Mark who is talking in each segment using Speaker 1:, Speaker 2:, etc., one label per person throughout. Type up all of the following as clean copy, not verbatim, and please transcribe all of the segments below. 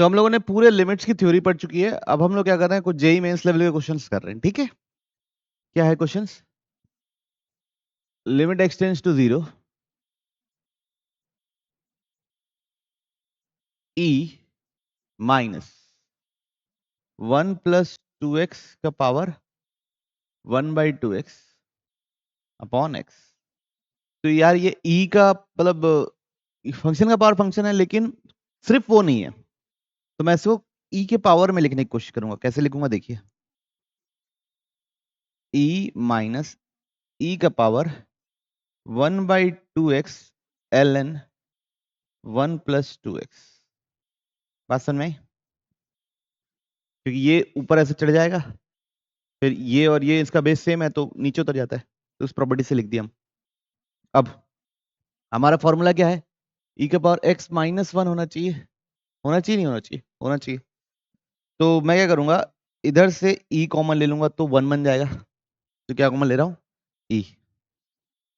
Speaker 1: तो हम लोगों ने पूरे लिमिट्स की थ्योरी पढ़ चुकी है। अब हम लोग क्या कर रहे हैं, कुछ जेईई मेंस लेवल के क्वेश्चंस कर रहे हैं, ठीक है? क्या है questions? Limit x tends to 0, e minus 1 plus 2x का पावर 1/2x अपॉन x। तो यार ये e का मतलब फंक्शन का पावर फंक्शन है, लेकिन सिर्फ वो नहीं है। तो मैं इसको e के पावर में लिखने की कोशिश करूंगा। कैसे लिखूंगा देखिए, e माइनस e का power 1/2x ln 1 plus 2x। बात समझ में आई? क्योंकि ये ऊपर ऐसे चढ़ जाएगा, फिर ये और ये इसका बेस सेम है तो नीचे उतर जाता है, तो उस प्रॉपर्टी से लिख दिया हम। अब हमारा फॉर्मूला क्या है? e के पावर x माइनस 1 होना चाहिए, होना चाहिए नहीं होना चाहिए, होना चाहिए। तो मैं क्या करूंगा, इधर से e कॉमन ले लूंगा तो 1 बन जाएगा। तो क्या कॉमन ले रहा हूँ? e।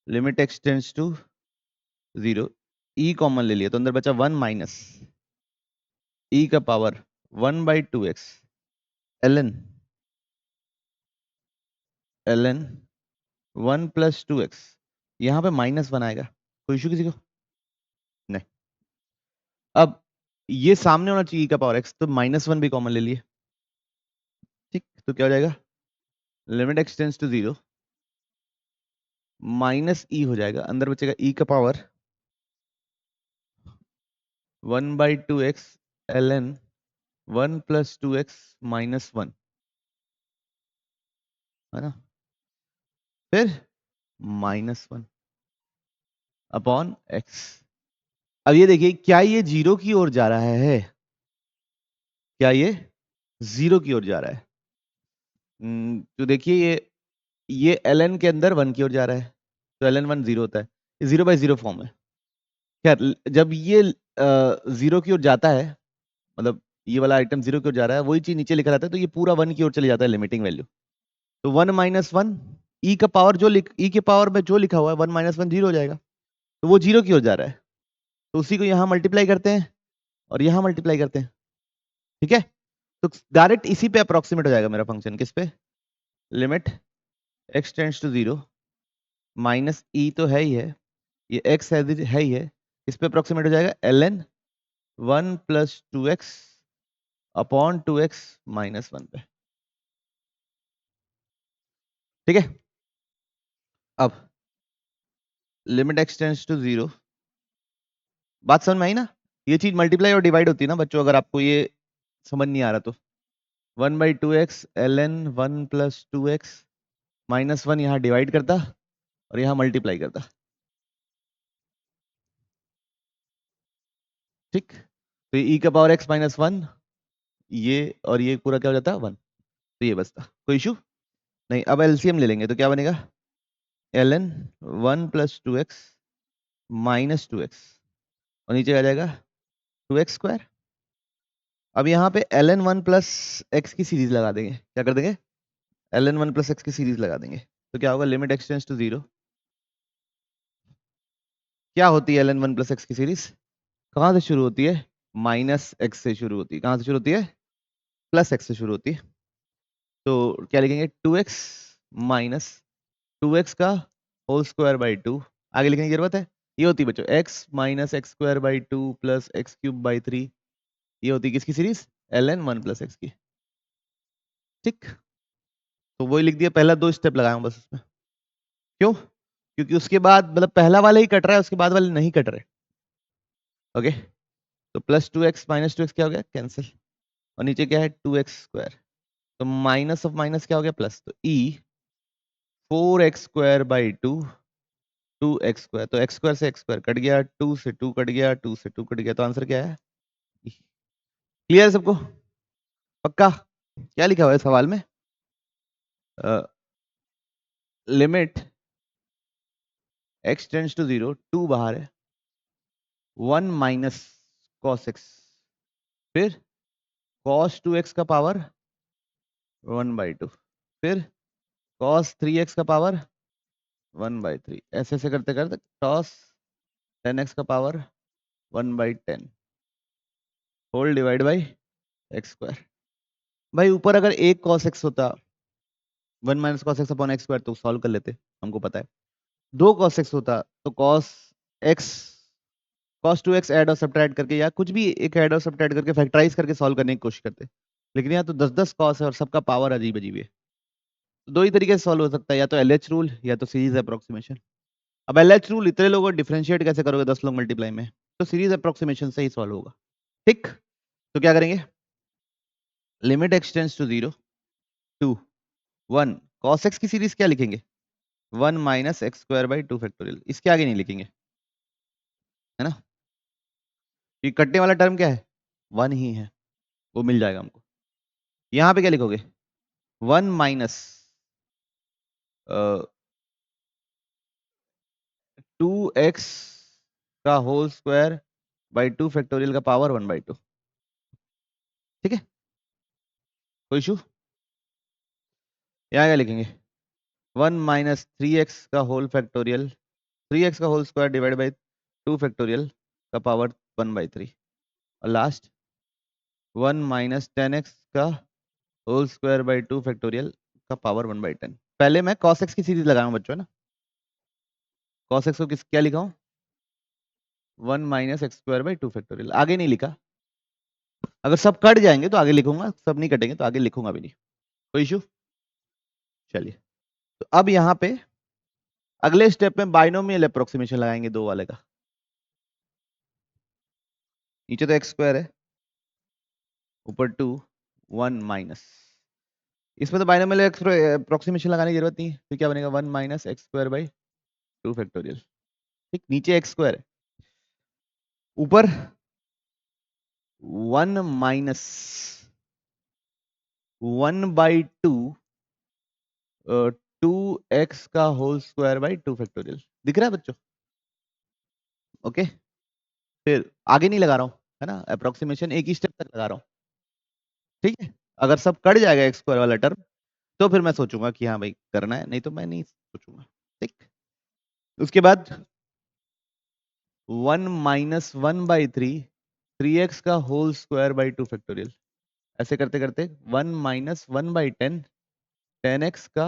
Speaker 1: Limit x tends to 0, e common ले लिया तो अंदर बचा 1 माइनस e का power 1/2x ln 1 plus 2x। यहाँ पे -1 आएगा, कोई इशू किसी को? नहीं। अब ये सामने होना चाहिए e का पावर x, तो -1 भी कॉमन ले लिए, ठीक? तो क्या हो जाएगा? Limit x tends to 0 minus e हो जाएगा, अंदर बचेगा e का power 1/2x ln 1 plus 2x -1, है ना? फिर -1 अपॉन x। अब ये देखिए, क्या ये 0 की ओर जा रहा है? क्या ये 0 की ओर जा रहा है? तो देखिए ये ln के अंदर 1 की ओर जा रहा है, तो ln 1 0 होता है, 0/0 फॉर्म है। खैर, जब ये 0 की ओर जाता है, मतलब ये वाला आइटम 0 की ओर जा रहा है, वही चीज नीचे लिखा रहता है, तो ये पूरा 1 की ओर चले जाता है, लिमिटिंग वैल्यू। तो 1 माइनस 1 e का पावर e के पावर में जो लिखा हुआ है 1 माइनस 1 0 हो जाएगा, तो वो 0 की ओर जा रहा है, तो उसी को यहाँ मल्टीप्लाई करते हैं और यहाँ मल्टीप्लाई करते हैं, ठीक है? तो डायरेक्ट इसी पे अप्रोक्सीमेट हो जाएगा मेरा फंक्शन। किस पे? Limit x tends to 0 minus e तो है ही है, ये x है ही है, इस पे अप्रोक्सीमेट हो जाएगा ln 1 plus 2x upon 2x -1 पे, ठीक है? अब लिमिट x टेंड्स टू 0, बात समझ में आई ना? ये चीज मल्टीप्लाई और डिवाइड होती है ना बच्चों, अगर आपको ये समझ नहीं आ रहा तो 1/2x ln 1 प्लस 2x -1 यहाँ डिवाइड करता और यहाँ मल्टीप्लाई करता, ठीक? तो e का पावर x -1, ये और ये पूरा क्या हो जाता 1, तो ये बचता। कोई इशू नहीं। अब एलसीएम ले लेंगे तो क्या बनेगा? ln 1 प्लस 2x -2x और नीचे आ जाएगा 2x स्क्वायर। अब यहाँ पे ln 1 प्लस x की सीरीज लगा देंगे। क्या कर देंगे? ln 1 प्लस x की सीरीज लगा देंगे, तो क्या होगा? Limit x tends to 0। क्या होती है ln 1 प्लस x की सीरीज? कहाँ से शुरू होती है? -x से शुरू होती है। कहाँ से शुरू होती है? प्लस x से शुरू होती है। तो क्या लिखेंगे? 2x माइनस 2x का होल स्क्वायर बाई 2। आगे लिखने की जरूरत है? ये होती है बच्चों x minus x square by 2 plus x cube by 3। ये होती है किसकी सीरीज? ln 1 प्लस x की, ठीक? तो वही लिख दिया, पहला 2 स्टेप लगाया हूं बस उसमें। क्यों? क्योंकि उसके बाद मतलब पहला वाला ही कट रहा है, उसके बाद वाले नहीं कट रहे। ओके, तो प्लस 2x माइनस 2x क्या हो गया? कैंसिल। और नीचे क्या है? 2x square. तो माइनस ऑफ माइनस क्या हो गया? प्लस। तो e 4x square by 2 2x square. तो x स्क्वायर से x स्क्वायर कट गया, 2 से 2 कट गया, 2 से 2 कट गया, तो आंसर क्या है? क्लियर है सबको? पक्का? क्या लिखा हुआ है सवाल में? लिमिट x टेंड्स टू 0, 2 बाहर है, 1 माइनस cos x, फिर cos 2x का पावर 1/2, फिर cos 3x का पावर 1/3, ऐसे ऐसे करते करते cos 10x का power 1/10 whole divide by x square. भाई ऊपर अगर एक cos x होता 1 minus cos x upon x square तो सॉल्व कर लेते, हमको पता है। 2 cos x होता तो x cos 2x ऐड और सब्ट्रैक्ट करके या कुछ भी एक ऐड और सब्ट्रैक्ट करके फैक्टराइज करके सॉल्व करने की कोशिश करते। लेकिन यहाँ तो 10-10 cos है और सबका पावर अजीब अजीब है। तो दो ही तरीके से सॉल्व हो सकता है, या तो LH रूल या तो सीरीज अप्रोक्सीमेशन। अब LH रूल इतने लोगों को डिफरेंशिएट कैसे करोगे 10 लोग मल्टीप्लाई में, तो सीरीज अप्रोक्सीमेशन से ही सॉल्व होगा। ठीक, तो क्या करेंगे, limit x tends to 0 to 1 cos x की सीरीज क्या लिखेंगे, 1 minus x square by 2 factorial, इसके आगे नहीं लिखेंगे, है ना। ये कटने वाला टर्म क्या है, 1 ही है, वो मिल जाएगा हमको। यहाँ पे क्या लिखोगे, 1 माइनस 2x का होल स्क्वायर बाई 2 फैक्टोरियल का पावर 1/2। ठीक है, कोई इशू। यहाँ क्या लिखेंगे, 1 माइनस 3x का होल फैक्टोरियल, 3x का whole square divide by 2 factorial का पावर 1/3, और लास्ट 1 माइनस 10x का होल स्क्वायर बाई 2 फैक्टोरियल का पावर 1/10। पहले मैं cos x की सीरीज लगाऊं बच्चों, है ना। cos x को किस क्या लिखा हूं, 1 minus x square by 2 factorial, आगे नहीं लिखा। अगर सब कट जाएंगे तो आगे लिखूंगा, सब नहीं कटेंगे तो आगे लिखूंगा भी नहीं, कोई इशू। चलिए, तो अब यहाँ पे अगले स्टेप में बाइनोमियल अप्रोक्सीमेशन लगाएंगे दो वाले का। नीचे तो एक्स स्क्वायर है, ऊपर 2 1 माइनस, इसमें तो बाइनोमियल अप्रोक्सीमेशन लगाने की जरूरत नहीं है, तो क्या बनेगा 1 minus x square by 2 factorial. ठीक, नीचे एक्स स्क्वायर है, ऊपर 1 माइनस 1/2 2x का होल स्क्वायर बाई 2 फैक्टोरियल। दिख रहा है बच्चों, ओके। फिर आगे नहीं लगा रहा हूं, है ना, अप्रोक्सीमेशन एक ही स्टेप तक लगा रहा हूं। ठीक है, अगर सब कट जाएगा एक्स स्क्वायर वाला टर्म तो फिर मैं सोचूंगा कि हाँ भाई करना है, नहीं तो मैं नहीं सोचूंगा। ठीक, उसके बाद 1 माइनस 1/3 3x का होल स्क्वायर बाई 2 फैक्टोरियल, ऐसे करते करते 1 माइनस 1/10 10x का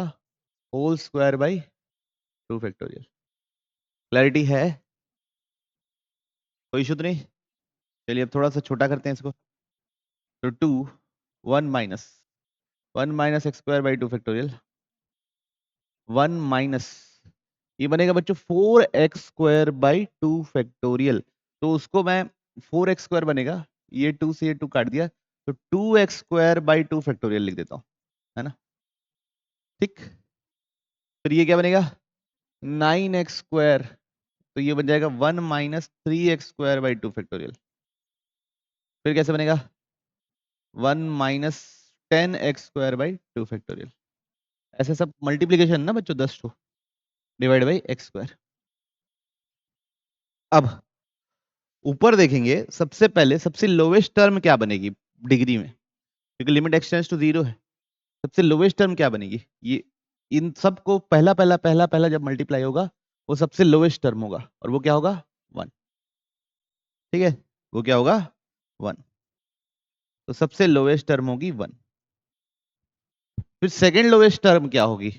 Speaker 1: whole square by 2 factorial. Clarity है, कोई इशू तो नहीं। चलिए अब थोड़ा सा छोटा करते हैं इसको, तो 2 1 minus x square by 2 factorial, 1 minus ये बनेगा बच्चों 4x स्क्वायर बाई 2 फैक्टोरियल। तो उसको मैं 4x स्क्वायर बनेगा, ये 2 से ये 2 काट दिया, तो 2x स्क्वायर बाई 2 फैक्टोरियल लिख देता हूं, है ना। ठीक, फिर ये क्या बनेगा 9x स्क्वायर, तो ये बन जाएगा 1 minus 3x square by 2 factorial. फिर कैसे बनेगा 1 minus 10x square by 2 factorial. ऐसे सब मल्टीप्लीकेशन ना बच्चों, 10 to divide by x square. अब ऊपर देखेंगे, सबसे पहले सबसे लोवेस्ट टर्म क्या बनेगी डिग्री में, क्योंकि लिमिट एक्स टेंड्स टू 0 है। सबसे लोवेस्ट टर्म क्या बनेगी, ये इन सबको पहला पहला पहला पहला जब मल्टीप्लाई होगा वो सबसे लोवेस्ट टर्म होगा, और वो क्या होगा 1। ठीक है, वो क्या होगा 1, तो सबसे लोवेस्ट टर्म होगी 1। फिर सेकेंड लोवेस्ट टर्म क्या होगी,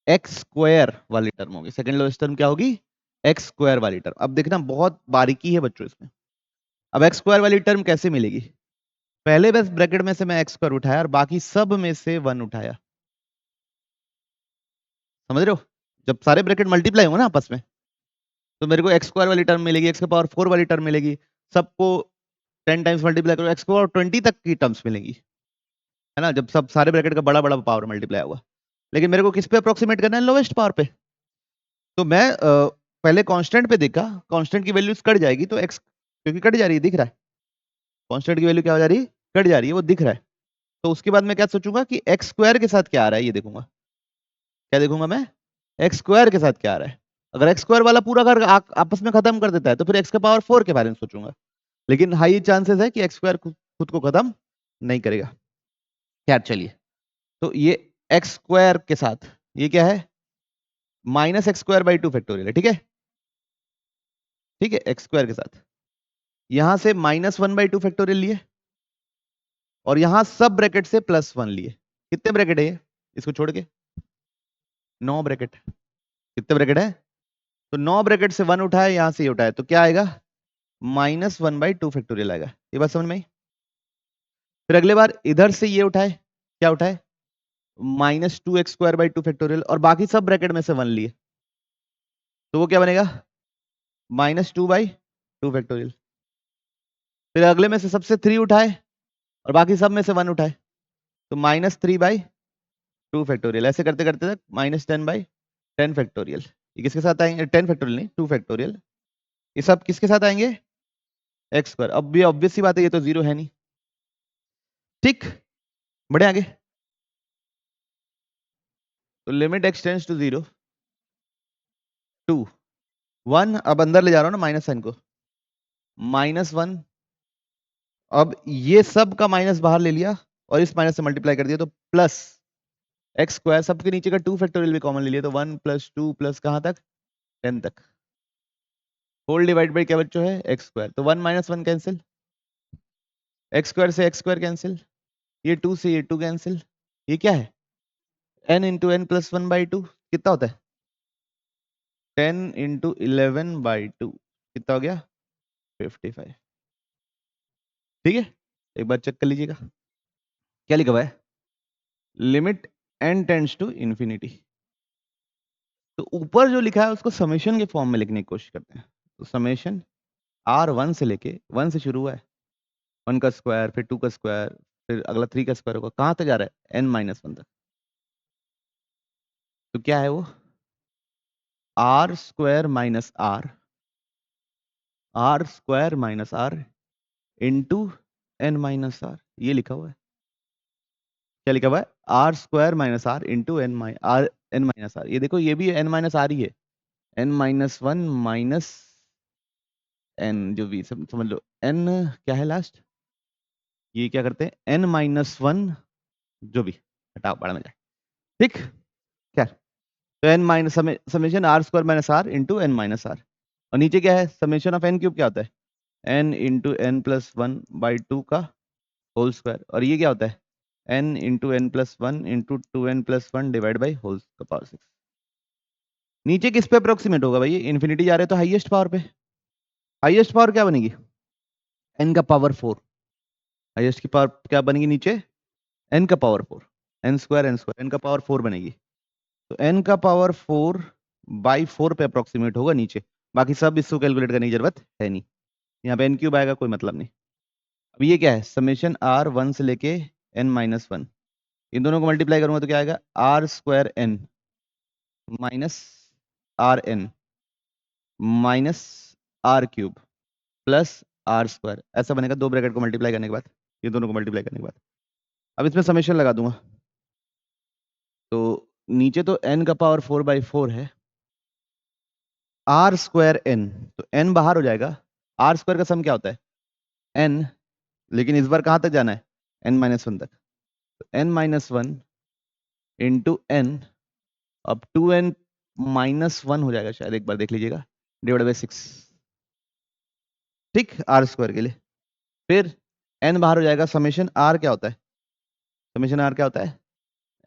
Speaker 1: एक्स स्क्वायर वाली टर्म होगी। सेकेंड लोवेस्ट टर्म क्या होगी, एक्स स्क्वायर वाली टर्म। अब देखना बहुत बारीकी है बच्चों इसमें। अब एक्स स्क्वायर वाली टर्म कैसे मिलेगी, पहले बस ब्रैकेट में से मैं एक्स स्क्वायर उठाया और बाकी सब में से 1 उठाया, समझ रहे हो। जब सारे ब्रैकेट मल्टीप्लाई होंगे ना आपस में, तो मेरे को एक्स स्क्वायर वाली टर्म मिलेगी, एक्स के पावर 4 वाली टर्म मिलेगी, सबको 10 टाइम्स मल्टीप्लाई करो एक्स पावर 20 तक की टर्म्स मिलेंगी, है ना, जब सब सारे ब्रैकेट का बड़ा बड़ा पावर मल्टीप्लाई होगा। लेकिन मेरे को किस पे अप्रोक्सीमेट करना है, लोवेस्ट पावर पे। तो मैं पहले कांस्टेंट पे देखा, कांस्टेंट की वैल्यूज कट जाएगी, तो एक्स क्योंकि कट जा रही है दिख रहा है, कांस्टेंट की वैल्यू क्या हो जा रही है, कट जा रही है, वो दिख रहा है। तो उसके बाद मैं क्या सोचूंगा कि एक्स स्क्वायर के साथ क्या आ रहा है, ये देखूंगा। क्या देखूंगा मैं, एक्स स्क्वायर के साथ क्या आ रहा है। अगर एक्स स्क्वायर वाला पूरा कर आपस में खत्म कर देता है तो फिर एक्स का पावर 4 के बारे में सोचूंगा। लेकिन हाई चांसेस है कि एक्स स्क्वायर खुद को खत्म नहीं करेगा। क्या, चलिए, तो ये एक्स स्क्वायर के साथ ये क्या है, minus x square by 2 factorial है। ठीक है, ठीक है, एक्स स्क्वायर के साथ यहां से -1/2 फैक्टोरियल लिए, और यहां सब ब्रैकेट से +1 लिए। कितने ब्रैकेट है ये इसको छोड़ के? 9 ब्रैकेट। कितने ब्रैकेट है? तो 9 ब्रैकेट से 1 उठाए, यहां से ये उठाए, तो क्या आएगा? -1/2 फैक्टोरियल आएगा। ये बात समझ में आई? फिर अगले बार इधर से ये उठाए, क्या उठाए? -2x² 2 फैक्टोरियल, और बाकी सब ब्रैकेट में से 1 लिए, तो वो क्या बनेगा? -2/2 फैक्टोरियल। फिर अगले में से सबसे 3 उठाए और बाकी सब में से 1 उठाए, तो -3/2 फैक्टोरियल। ऐसे करते करते तक -10/10 फैक्टोरियल। ये किसके साथ आएंगे? 10 फैक्टोरियल नहीं, 2 फैक्टोरियल। ये सब किसके साथ आएंगे? x²। अब भी ऑब्वियस सी बात है, ये तो 0 है नहीं। ठीक, बढ़े आगे। तो लिमिट x टेंड्स टू 0 2 1। अब अंदर ले जा रहा हूं ना माइनस साइन को, -1। अब ये सब का माइनस बाहर ले लिया और इस माइनस से मल्टीप्लाई कर दिया, तो प्लस x²। सबके नीचे का 2 फैक्टोरियल भी कॉमन ले लिया, तो 1 + 2 प्लस कहां तक? 10 तक। होल डिवाइड बाई क्या बच्चों है? x²। तो 1 - 1 कैंसिल, x² से x² कैंसिल, ये 2 से ये 2 कैंसिल। ये क्या है? n × n + 1/2 कितना होता है? 10 × 11/2 कितना हो गया? 55। ठीक है, एक बार चेक कर लीजिएगा क्या लिखा हुआ है। Limit n tends to infinity. तो ऊपर जो लिखा है उसको समेशन के फॉर्म में लिखने की कोशिश करते हैं। तो समेशन r1 से लेके 1 से शुरू हुआ है, 1 का स्क्वायर, फिर 2 का स्क्वायर, फिर अगला 3 का स्क्वायर होगा, कहां तक जा रहा है? n - 1 तक। तो क्या है वो? r² - r into n - r। ये लिखा हुआ है। क्या लिखा हुआ है? r² - r into n - r। ये देखो, ये भी n - r ही है। n - 1 माइनस n, जो भी समझ लो। n क्या है लास्ट? ये क्या करते हैं? n - 1, जो भी, हटाओ, बड़ा में जाए। ठीक, क्या? तो n minus summation r² - r into n - r। और नीचे क्या है? समेशन ऑफ n क्यूब क्या होता है? n इंटू n + 1/2 का होल स्क्वायर। और ये क्या होता है? n into n + 1 into 2n + 1 divide by whole का पावर 6। नीचे किस पे अप्रोक्सीमेट होगा भाई? इन्फिनिटी जा रहे हैं तो हाईएस्ट पावर पे। हाईएस्ट पावर क्या बनेगी? n का पावर 4। हाईएस्ट की पावर क्या बनेगी नीचे? n का पावर 4। n का पावर 4 बनेगी। तो n का पावर 4/4 पे अप्रोक्सीमेट होगा नीचे। बाकी सब इसको कैलकुलेट करने की जरूरत है नहीं। यहाँ पे n³ आएगा, कोई मतलब नहीं। अब ये क्या है? समेशन r1 से लेके n - 1। इन दोनों को मल्टीप्लाई करूंगा तो क्या आएगा? r² n minus rn minus r³ plus r²। ऐसा बनेगा, दो ब्रैकेट को मल्टीप्लाई करने के बाद, ये दोनों को मल्टीप्लाई करने के बाद। अब इसमें समेशन लगा दूंगा, तो नीचे तो n का पावर 4/4 है, r² n, तो n बाहर हो जाएगा। r² का सम क्या होता है? n, लेकिन इस बार कहां तक जाना है? n - 1 तक। तो n - 1 इंटू n, अब 2n - 1 हो जाएगा शायद, एक बार देख लीजिएगा, डिवाइड बाई 6। ठीक, r² के लिए। फिर n बाहर हो जाएगा। समेशन r क्या होता है? समेशन r क्या होता है?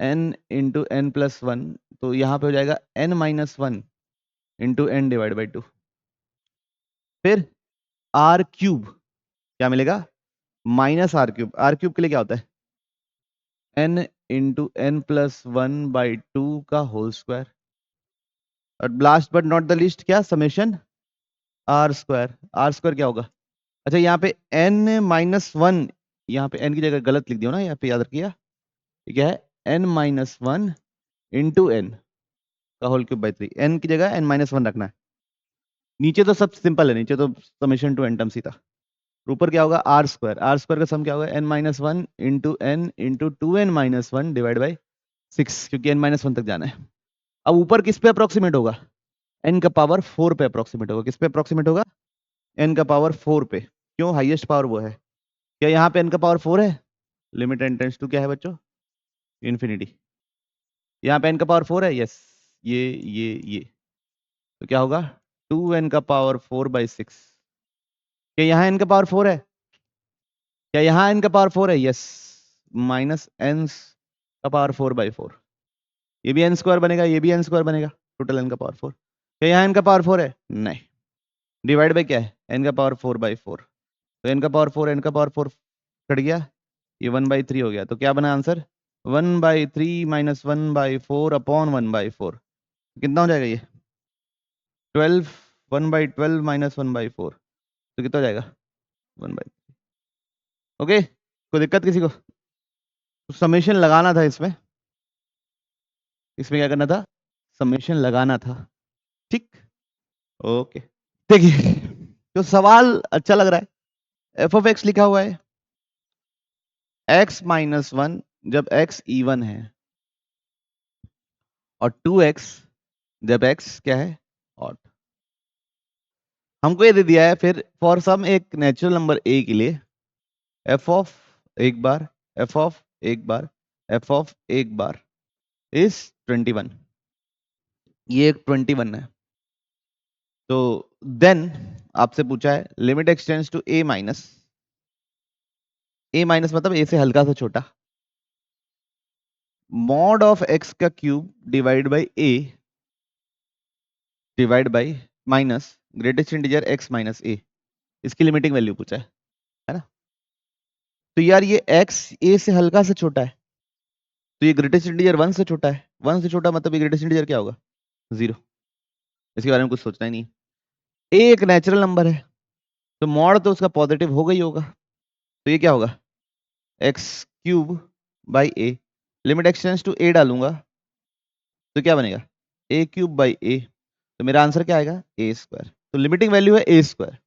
Speaker 1: n इंटू n + 1, तो यहाँ पे हो जाएगा n - 1 into n divide by 2। फिर r³ क्या मिलेगा? -r³ r³ के लिए क्या होता है? n इंटू n + 1/2 का होल स्क्वायर। और last but not the least क्या? समेशन r² क्या होगा? अच्छा, यहाँ पे n - 1, यहाँ पे n की जगह गलत लिख दिया ना, यहाँ पे याद रखिएगा। क्या है? n - 1 इंटू n का होल क्यूब बाई 3। n की जगह n - 1 रखना है। नीचे तो सब सिंपल है, नीचे तो समेशन टू n टर्म्स ही था। ऊपर क्या होगा? r² का सम क्या होगा? n - 1 into n into 2n - 1 divide by 6, क्योंकि n - 1 तक जाना है। अब ऊपर किस पे अप्रोक्सीमेट होगा? n का पावर 4 पे अप्रोक्सीमेट होगा। किस पे अप्रोक्सीमेट होगा? n का पावर 4 पे। क्यों? हाईएस्ट पावर वो है। क्या यहाँ पे n का पावर 4 है? लिमिट n टेंड्स टू क्या है बच्चों? इन्फिनिटी। यहाँ पे n का पावर 4 है, यस। ये तो क्या होगा? 2n का पावर 4/6। क्या यहाँ n का पावर 4 है? क्या यहाँ n का पावर 4 है? यस। माइनस एन का पावर 4/4, ये भी एन स्क्वायर बनेगा, ये भी एन स्क्वायर बनेगा, टोटल एन का पावर 4। क्या यहाँ एन का पावर 4 है? नहीं। डिवाइड बाय क्या है? एन का पावर 4/4, तो एन का पावर 4, एन का पावर 4 कट गया, ये 1/3 हो गया। तो क्या बना आंसर? 1/3 माइनस 1/4 अपॉन 1/4, कितना हो जाएगा ये? 12, 1/12 माइनस 1/4, तो कितना हो जाएगा? 1/3। ओके, कोई दिक्कत किसी को? तो समेशन लगाना था इसमें, इसमें क्या करना था? समेशन लगाना था, ठीक। ओके, देखिए तो सवाल अच्छा लग रहा है। एफ ऑफ एक्स लिखा हुआ है, x माइनस 1 जब x इवन है, और 2x जब x क्या है? ऑड। हमको ये दे दिया है फिर फॉर सम एक नेचुरल नंबर a के लिए f ऑफ एक बार, f ऑफ एक बार, f ऑफ एक बार इज 21, ये एक 21 है। तो देन आपसे पूछा है limit x tends to a minus, a minus मतलब a से हल्का सा छोटा, मॉड ऑफ x का cube divide by a divide by minus greatest integer x minus a, इसकी लिमिटिंग वैल्यू पूछा है ना। तो यार ये x a से हल्का सा छोटा है, तो ये ग्रेटेस्ट इंटीजर 1 से छोटा है, 1 से छोटा मतलब ये ग्रेटेस्ट इंटीजर क्या होगा? 0। इसके बारे में कुछ सोचना ही नहीं। a एक नेचुरल नंबर है, तो मॉड तो उसका पॉजिटिव होगा ही होगा, तो ये क्या होगा? x cube by a, limit x tends to a डालूंगा तो क्या बनेगा? a क्यूब बाई a, तो मेरा आंसर क्या आएगा? a square. तो लिमिटिंग वैल्यू है a स्क्वायर।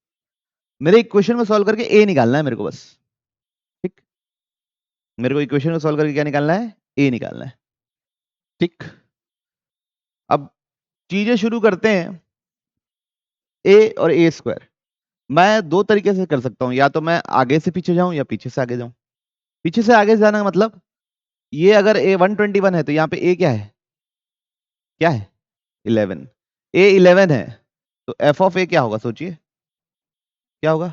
Speaker 1: मेरे इक्वेशन को सॉल्व करके a निकालना है मेरे को बस, ठीक। मेरे को इक्वेशन को सॉल्व करके क्या निकालना है? a निकालना है, ठीक। अब चीजें शुरू करते हैं। a और a स्क्वायर मैं दो तरीके से कर सकता हूं, या तो मैं आगे से पीछे जाऊं या पीछे से आगे जाऊं। पीछे से आगे जाना का मतलब, ये अगर a 121 है तो यहाँ पे a क्या है? क्या है? 11। a 11 है तो f ऑफ a क्या होगा? सोचिए क्या होगा?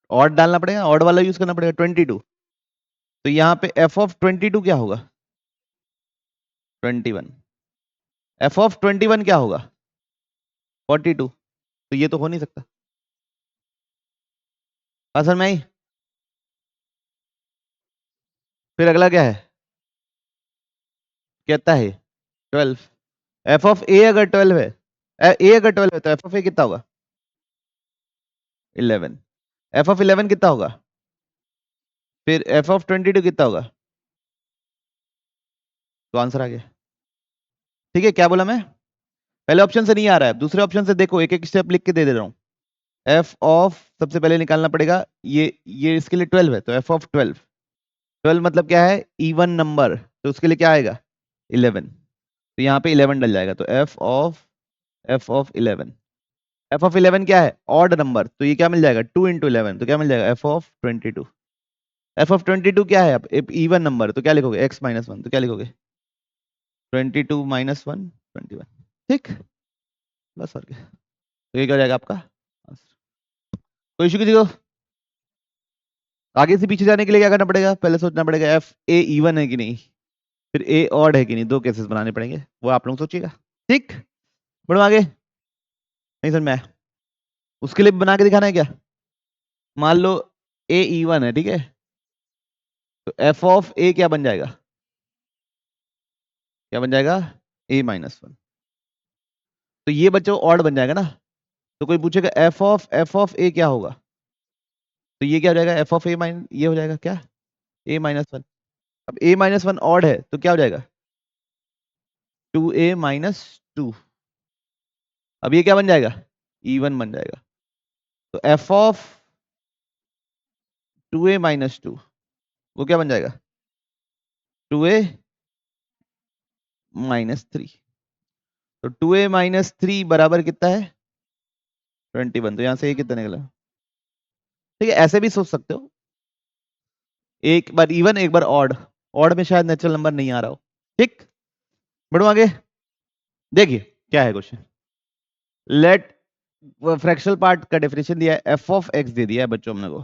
Speaker 1: ऑड डालना पड़ेगा, ऑड वाला यूज करना पड़ेगा, 22। तो यहाँ पे f ऑफ 22 क्या होगा? 21। f ऑफ 21 क्या होगा? 42। तो ये तो हो नहीं सकता। असल में ही फिर अगला क्या है? कहता है 12। f ऑफ a अगर 12 है, a अगर 12 है तो f ऑफ a कितना होगा? 11। f ऑफ 11 कितना होगा? फिर f ऑफ 22 कितना होगा? तो आंसर आ गया, ठीक है। क्या बोला मैं? पहले ऑप्शन से नहीं आ रहा है, दूसरे ऑप्शन से देखो, एक एक स्टेप लिख के दे रहा हूं। f ऑफ सबसे पहले निकालना पड़ेगा, ये इसके लिए 12 है तो f ऑफ 12, 12 मतलब क्या है? इवन नंबर, तो उसके लिए क्या आएगा? 11। तो यहाँ पे 11 डल जाएगा, तो f ऑफ 11। f ऑफ 11 क्या है? ऑड नंबर, तो ये क्या मिल जाएगा? 2 इंटू 11, तो क्या मिल जाएगा? f of 22। f ऑफ 22 क्या है? अब इवन नंबर, तो क्या लिखोगे? x माइनस 1, तो क्या लिखोगे? 22 माइनस 1, 21, ठीक। बस और क्या, तो ये क्या हो जाएगा आपका आंसर। कोई इशू किसी को? आगे से पीछे जाने के लिए क्या करना पड़ेगा? पहले सोचना पड़ेगा एफ ए इवन है कि नहीं, फिर ए ऑड है कि नहीं, दो केसेस बनाने पड़ेंगे, वो आप लोग सोचिएगा, ठीक। बढ़ो आगे। नहीं समझ में आया? उसके लिए बना के दिखाना है क्या? मान लो ए इवन है, ठीक है, तो एफ ऑफ ए क्या बन जाएगा? क्या बन जाएगा? ए माइनस 1। तो ये बच्चों ऑड बन जाएगा ना। तो कोई पूछेगा एफ ऑफ ए क्या होगा? तो ये क्या हो जाएगा? एफ ऑफ ए माइन, ये हो जाएगा क्या? ए माइनस 1। अब ए माइनस 1 ऑड है तो क्या हो जाएगा? 2a minus 2। अब ये क्या बन जाएगा? इवन बन जाएगा। तो एफ ऑफ 2a माइनस 2 वो क्या बन जाएगा? 2a minus 3। तो 2a माइनस 3 बराबर कितना है? 21। तो यहां से ये कितना निकला? ठीक है, ऐसे भी सोच सकते हो, एक बार इवन एक बार ऑड, ऑड में शायद नेचुरल नंबर नहीं आ रहा हो, ठीक। बढ़ो आगे। देखिए क्या है क्वेश्चन। लेट फ्रैक्शनल पार्ट का डेफिनेशन दिया है, एफ ऑफ एक्स दे दिया है बच्चों हमने को,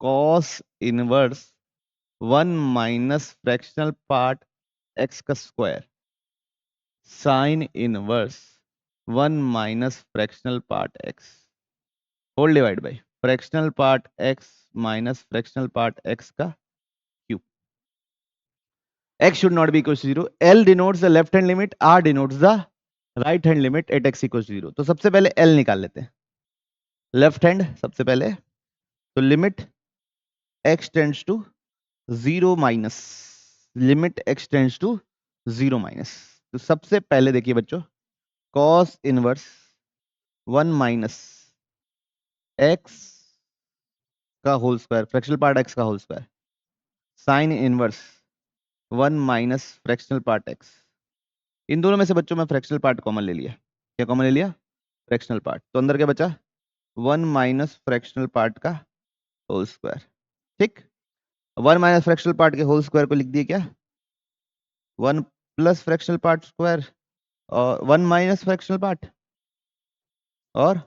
Speaker 1: cos inverse 1 minus fractional part x का square sine inverse 1 minus fractional part x whole divide by fractional part x minus fractional part x का cube. x should not be equal to 0. L denotes the left hand limit, R denotes the right hand limit at x equals to 0. तो सबसे पहले L निकाल लेते हैं. Left hand सबसे पहले, तो limit x tends to 0 minus, limit x tends to 0 minus. तो सबसे पहले देखिए बच्चों, cos इनवर्स 1 माइनस x का whole square, fractional part x का whole square, sine inverse 1 minus fractional part x. इन दोनों में से बच्चों मैं फ्रैक्शनल पार्ट कॉमन ले लिया. क्या कॉमन ले लिया? Fractional part. तो अंदर क्या बचा? 1 माइनस फ्रैक्शनल पार्ट का होल स्क्वायर. ठीक, 1 माइनस फ्रैक्शनल पार्ट के होल स्क्वायर को लिख दिए क्या? 1 प्लस फ्रैक्शनल पार्ट स्क्वायर, और 1 माइनस फ्रैक्शनल पार्ट, और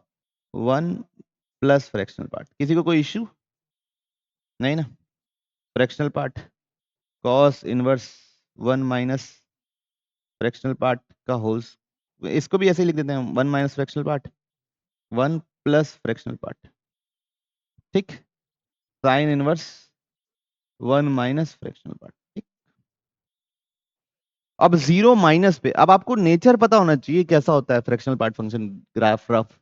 Speaker 1: 1 प्लस फ्रैक्शनल पार्ट. किसी को कोई इश्यू नहीं ना? Fractional part cos inverse 1 minus fractional part का होल, इसको भी ऐसे ही लिख देते हैं, 1 minus fractional part 1 plus fractional part. ठीक, sine inverse 1 minus fractional part. ठीक, अब 0 माइनस पे, अब आपको नेचर पता होना चाहिए कैसा होता है fractional part function graph rough.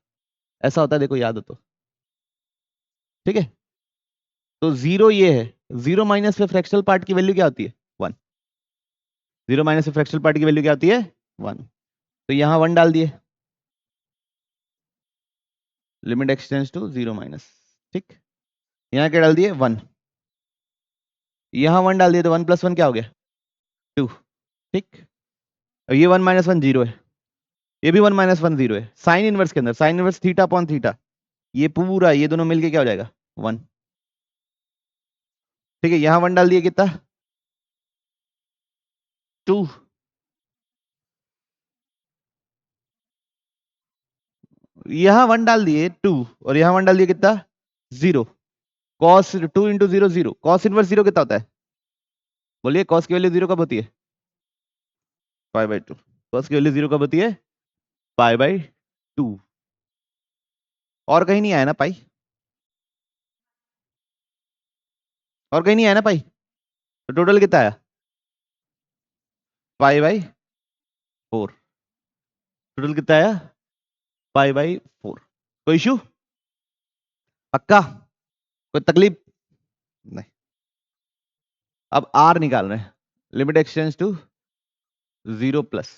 Speaker 1: ऐसा होता है, देखो याद हो तो. ठीक है, तो 0 ये है, 0 माइनस पे फ्रैक्शनल पार्ट की वैल्यू क्या होती है? 1. 0 माइनस पे फ्रैक्शनल पार्ट की वैल्यू क्या होती है? 1. तो यहां 1 डाल दिए, लिमिट एक्सटेंड्स टू 0 माइनस. ठीक, यहां क्या डाल दिए? 1. यहां 1 डाल दिए, तो 1 प्लस 1 क्या हो गया? 2. ठीक, और ये 1 माइनस 1 0 है, ये भी 1 माइनस 1 0 है. साइन इनवर्स के अंदर sine inverse theta upon theta, ये पूरा ये दोनों मिलके क्या हो जाएगा? 1. ठीक है, यहां 1 डाल दिए, कितना? 2. यहां 1 डाल दिए 2, और यहां 1 डाल दिए, कितना? 0. cos 2 into 0 0. cos इनवर्स 0 कितना होता है? बोलिए, cos की वैल्यू 0 कब होती है? Pi by 2. cos की वैल्यू 0 कब होती है? Pi by 2. और कहीं नहीं आया ना पाई? और कहीं नहीं आया ना पाई? तो टोटल कितना आया? पाई बाई 4. टोटल कितना आया? पाई बाई 4. कोई इशू? पक्का? कोई तकलीफ नहीं? अब आर निकाल रहे हैं, limit x tends to 0 plus.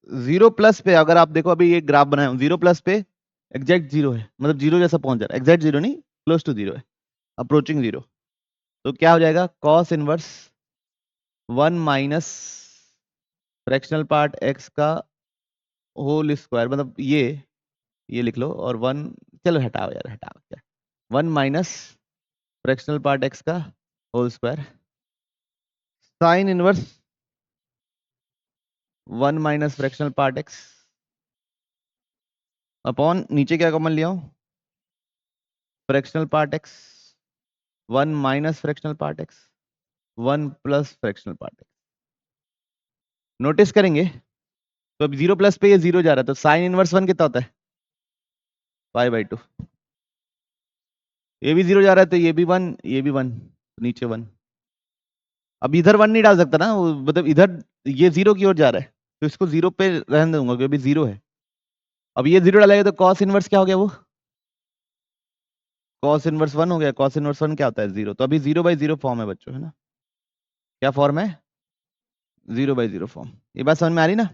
Speaker 1: 0 plus पे अगर आप देखो, अभी ये ग्राफ बनाया हूं, 0 प्लस पे एग्जैक्ट 0 है, मतलब 0 जैसा पहुंच जा रहा है. एग्जैक्ट 0 नहीं, क्लोज टू 0 है, अप्रोचिंग 0. तो क्या हो जाएगा? cos inverse 1 minus fractional part x का होल स्क्वायर, मतलब ये लिख लो, और 1, चलो हटाओ यार, हटाओ क्या, 1 माइनस फ्रैक्शनल पार्ट x का whole square sine inverse 1 minus fractional part x upon, नीचे क्या कॉमन लिया हूं? Fractional part x 1 minus fractional part x 1 plus fractional part x. Notice करेंगे तो अब 0 प्लस पे ये 0 जा रहा है, तो साइन इनवर्स 1 कितना होता है? Pi by 2. ये भी 0 जा रहा है, तो ये भी 1, ये भी 1, नीचे 1. अब इधर 1 नहीं डाल सकता ना, मतलब इधर ये 0 की ओर जा रहा है, तो इसको 0 पे रहने दूंगा क्योंकि अभी 0 है. अब ये 0 डालेगा तो cos इनवर्स क्या हो गया? वो cos इनवर्स 1 हो गया. cos इनवर्स 1 क्या होता है? 0. तो अभी 0 बाई 0 फॉर्म है बच्चों, है ना? क्या फॉर्म है? 0 बाई 0 फॉर्म. ये बात समझ में आ रही ना?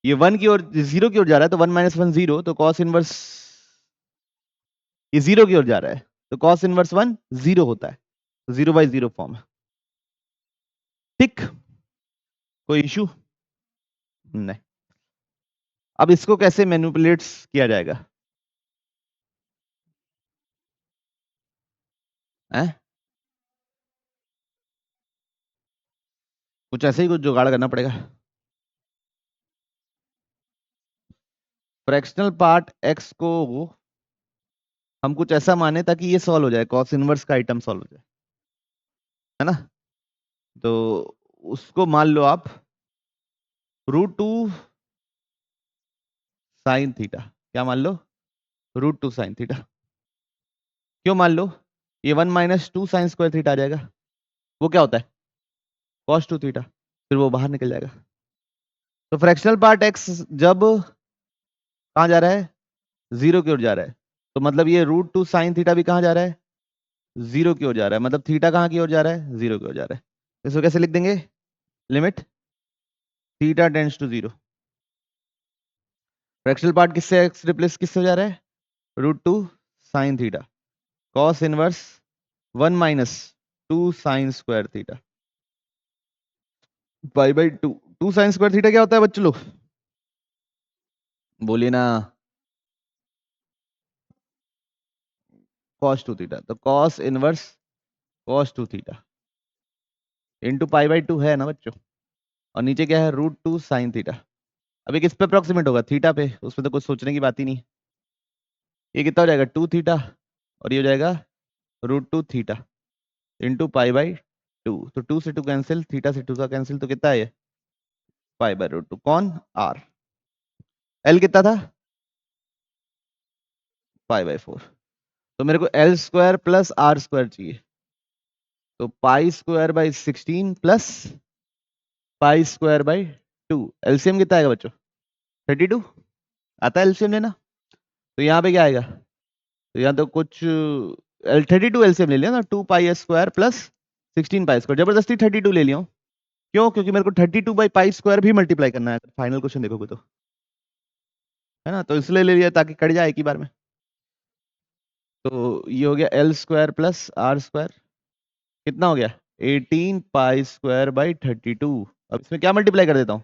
Speaker 1: ये 1 की ओर, 0 की ओर जा रहा है, तो 1 माइनस 1 0, तो cos इनवर्स ये 0 की ओर जा रहा है, तो cos इनवर्स 1 0 होता है, तो 0 बाई 0 फॉर्म है. ठीक, कोई इशू नहीं? अब इसको कैसे मैनिपुलेट किया जाएगा? हैं? कुछ ऐसे ही कुछ जुगाड़ करना पड़ेगा. फ्रैक्शनल पार्ट x को हम कुछ ऐसा माने ताकि ये सॉल्व हो जाए, कॉस इनवर्स का आइटम सॉल्व हो जाए, है ना। तो उसको मान लो आप √2 साइन थीटा। क्या मान लो? √2 साइन थीटा। क्यों मान लो? ये 1 - 2 साइन स्क्वायर थीटा आ जाएगा। वो क्या होता है? Cos 2 theta. फिर वो बाहर निकल जाएगा। तो फ्रैक्शनल पार्ट एक्स जब कहाँ जा रहा है? 0 की ओर जा रहा है। तो मतलब ये √2 साइन थीटा भी कहाँ जा रहा है? 0 की ओर जा रहा है। मतलब थीटा कहाँ की ओर जा रहा है? 0 की ओर जा रहा है। इसको कैसे लिख देंगे? Limit theta tends to 0। Fractional part किससे एक्स रिप्लेस किससे हो जा रहा है? √2 sine theta cos inverse 1 - 2 sine square theta pi. 2 sine square theta क्या होता है बच्चों लोग? बोलिए ना। cos 2 theta. तो cos inverse cos 2 theta into pi है ना बच्चों। और नीचे क्या है? √2 साइन थीटा। अभी किस पे अप्रोक्सीमेट होगा? थीटा पे। उसमें तो कुछ सोचने की बात ही नहीं। ये कितना हो जाएगा? 2 थीटा। और ये हो जाएगा √2 थीटा इंटू पाई/2। तो 2 से 2 कैंसिल, थीटा से 2 का कैंसिल, तो कितना है ये? पाई/√2। कौन? आर। एल कितना था? पाई/4। तो मेरे को L square plus R square चाहिए। तो π² / 16 प्लस π²/2। एलसीएम कितना आएगा बच्चों? 32। आता है एलसीएम लेना? तो यहाँ पे क्या आएगा? तो यहाँ तो कुछ एल 32 एलसीएम ले लिया ना। 2π² प्लस 16π²। जबरदस्ती 32 ले लिया हूँ। क्यों? क्योंकि मेरे को 32/π² भी मल्टीप्लाई करना है फाइनल क्वेश्चन देखोगे तो, है ना। तो इसलिए ले लिया ताकि कट जाए एक ही बार में। तो ये हो गया L square plus R square. कितना हो गया? 18π²/32। अब इसमें क्या मल्टीप्लाई कर देता हूँ?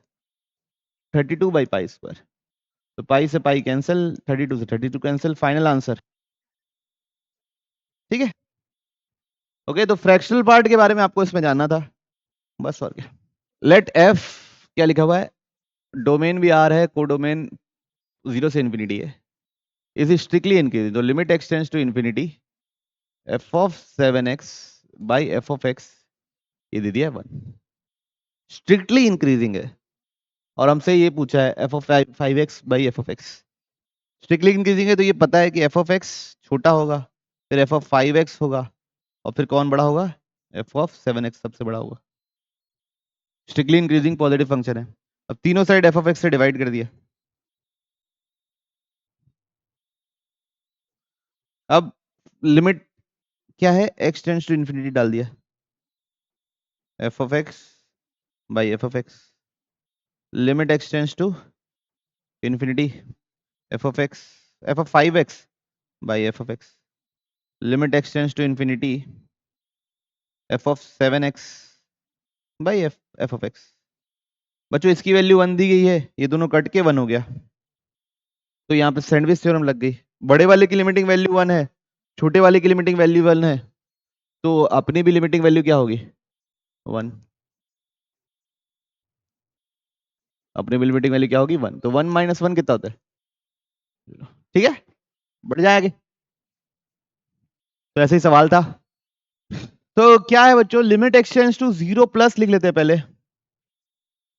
Speaker 1: 32/π²। तो पाई से पाई कैंसिल, 32 से 32 कैंसिल, फाइनल आंसर। ठीक है। ओके, तो फ्रैक्शनल पार्ट के बारे में आपको इसमें जानना था, बस। और क्या? लेट एफ क्या लिखा हुआ है? डोमेन भी आर है, कोडोमेन 0 से इंफिनिटी है, इज स्ट्रिक्टली इंक्रीजिंग। तो limit x tends to infinity f(7x/f(x) ये दे दिया 1। स्ट्रिक्टली इंक्रीजिंग है। और हमसे ये पूछा है f(5x/f(x). स्ट्रिक्टली इंक्रीजिंग है तो ये पता है कि f(x) छोटा होगा, फिर f(5x) होगा, और फिर कौन बड़ा होगा? f(7x) सबसे बड़ा होगा। स्ट्रिक्टली इंक्रीजिंग पॉजिटिव फंक्शन है। अब तीनों साइड f(x) से डिवाइड कर दिया। अब लिमिट क्या है? x टेंड्स टू इंफिनिटी डाल दिया। f(x/f(x) limit x tends to infinity f(5x/f(x) limit x tends to infinity f(7x/f(x). बच्चों इसकी वैल्यू 1 दी गई है, ये दोनों कट के 1 हो गया। तो यहाँ पे सैंडविच थ्योरम लग गई। बड़े वाले की लिमिटिंग वैल्यू 1 है, छोटे वाले की लिमिटिंग वैल्यू 1 है, तो अपनी भी लिमिटिंग वैल्यू क्या होगी? 1। अपनी भी लिमिटिंग वैल्यू क्या होगी? 1। तो 1 - 1 कितना होता है? 0। ठीक है, बढ़ जाएगा। तो ऐसे ही सवाल था। तो क्या है बच्चों? लिमिट एक्सटेंड्स टू 0 प्लस लिख लेते हैं पहले।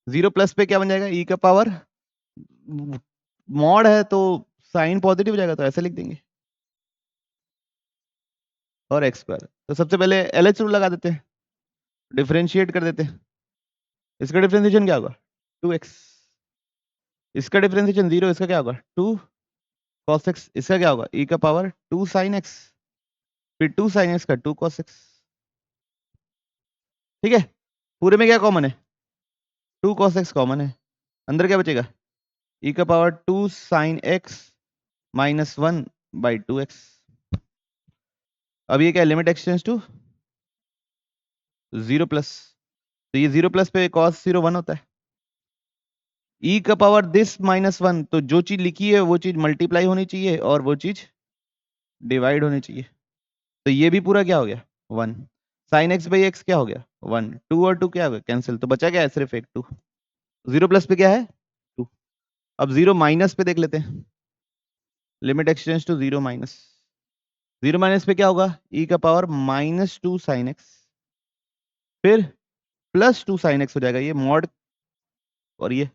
Speaker 1: 0 प्लस पे क्या बन जाएगा? e का पावर मॉड है तो साइन पॉजिटिव हो जाएगा, तो ऐसे लिख देंगे, और x²। तो सबसे पहले LH रूल लगा देते हैं, डिफरेंशिएट कर देते हैं। इसका डिफरेंशिएशन क्या होगा? 2x। इसका डिफरेंशिएशन 0, इसका क्या होगा? 2 cos x। इसका क्या होगा? e का पावर 2 sin x, फिर 2 sin x का 2 cos x। ठीक है। पूरे में क्या कॉमन है? 2 cos x कॉमन है। अंदर क्या बचेगा? e का पावर 2 sin x -1/2x। अब ये क्या? Limit x tends to 0 plus. तो ये 0 प्लस पे cos 0 1 होता है। e का पावर दिस -1, तो जो चीज लिखी है वो चीज मल्टीप्लाई होनी चाहिए और वो चीज डिवाइड होनी चाहिए। तो ये भी पूरा क्या हो गया? 1। sin x/x क्या हो गया? 1। 2 और 2 क्या हो गया? कैंसिल। तो बचा क्या है? सिर्फ एक 2। 0 प्लस पे क्या है? 2। अब 0 माइनस पे देख लेते हैं। Limit x tends to 0 minus. 0 minus पे क्या होगा, e का पावर -2 sin x, फिर +2 sin x हो जाएगा, ये मॉड, और ये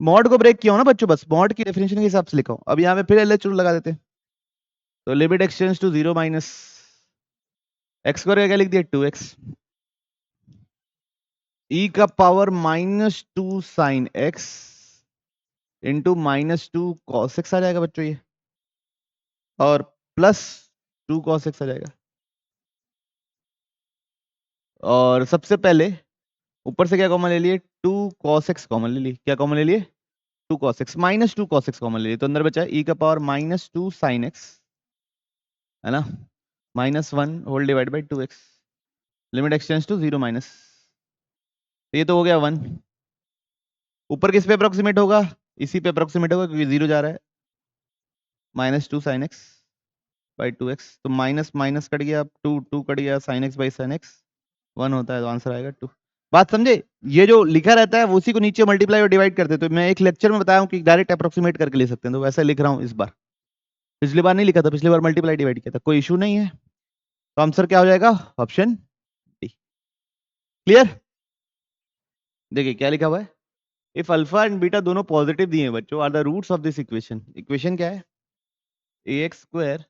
Speaker 1: मॉड को ब्रेक किया हो ना बच्चों, बस मॉड की डेफिनेशन के हिसाब से लिखा हूं। अब यहाँ पे फिर LH रूल लगा देते हैं, तो limit x tends to 0 minus x square क्या लिख दिया 2x, e का power -2 sin x into -2 cos x आ जाएगा बच्चों ये, और +2 cos x आ जाएगा। और सबसे पहले ऊपर से क्या कॉमन ले लिए, 2 cos x कॉमन ले ली, क्या कॉमन ले लिए 2 cos x, -2 cos x common ले लिए, तो अंदर बचा e का पावर -2 sin x, है ना, -1 whole divide by 2x, limit x tends to 0 minus, ये तो हो गया 1। ऊपर किस पे अप्रोक्सीमेट होगा, इसी पे अप्रोक्सीमेट होगा क्योंकि 0 जा रहा है, -2 sin x बाई 2x, तो माइनस माइनस कट गया, 2 कट गया, sin x by sin x 1 होता है, तो आंसर आएगा 2। बात समझे, ये जो लिखा रहता है वो उसी को नीचे मल्टीप्लाई और डिवाइड करते, तो मैं एक लेक्चर में बताया हूँ कि डायरेक्ट अप्रोक्सीमेट करके ले सकते हैं, तो वैसा लिख रहा हूँ इस बार, पिछली बार नहीं लिखा था, पिछली बार मल्टीप्लाई डिवाइड किया था, कोई इशू नहीं है, तो आंसर क्या हो जाएगा, ऑप्शन डी। क्लियर, देखिए क्या लिखा हुआ है, इफ अल्फा एंड बीटा दोनों पॉजिटिव दिए हैं बच्चों, are the roots of this equation, equation क्या है, ax square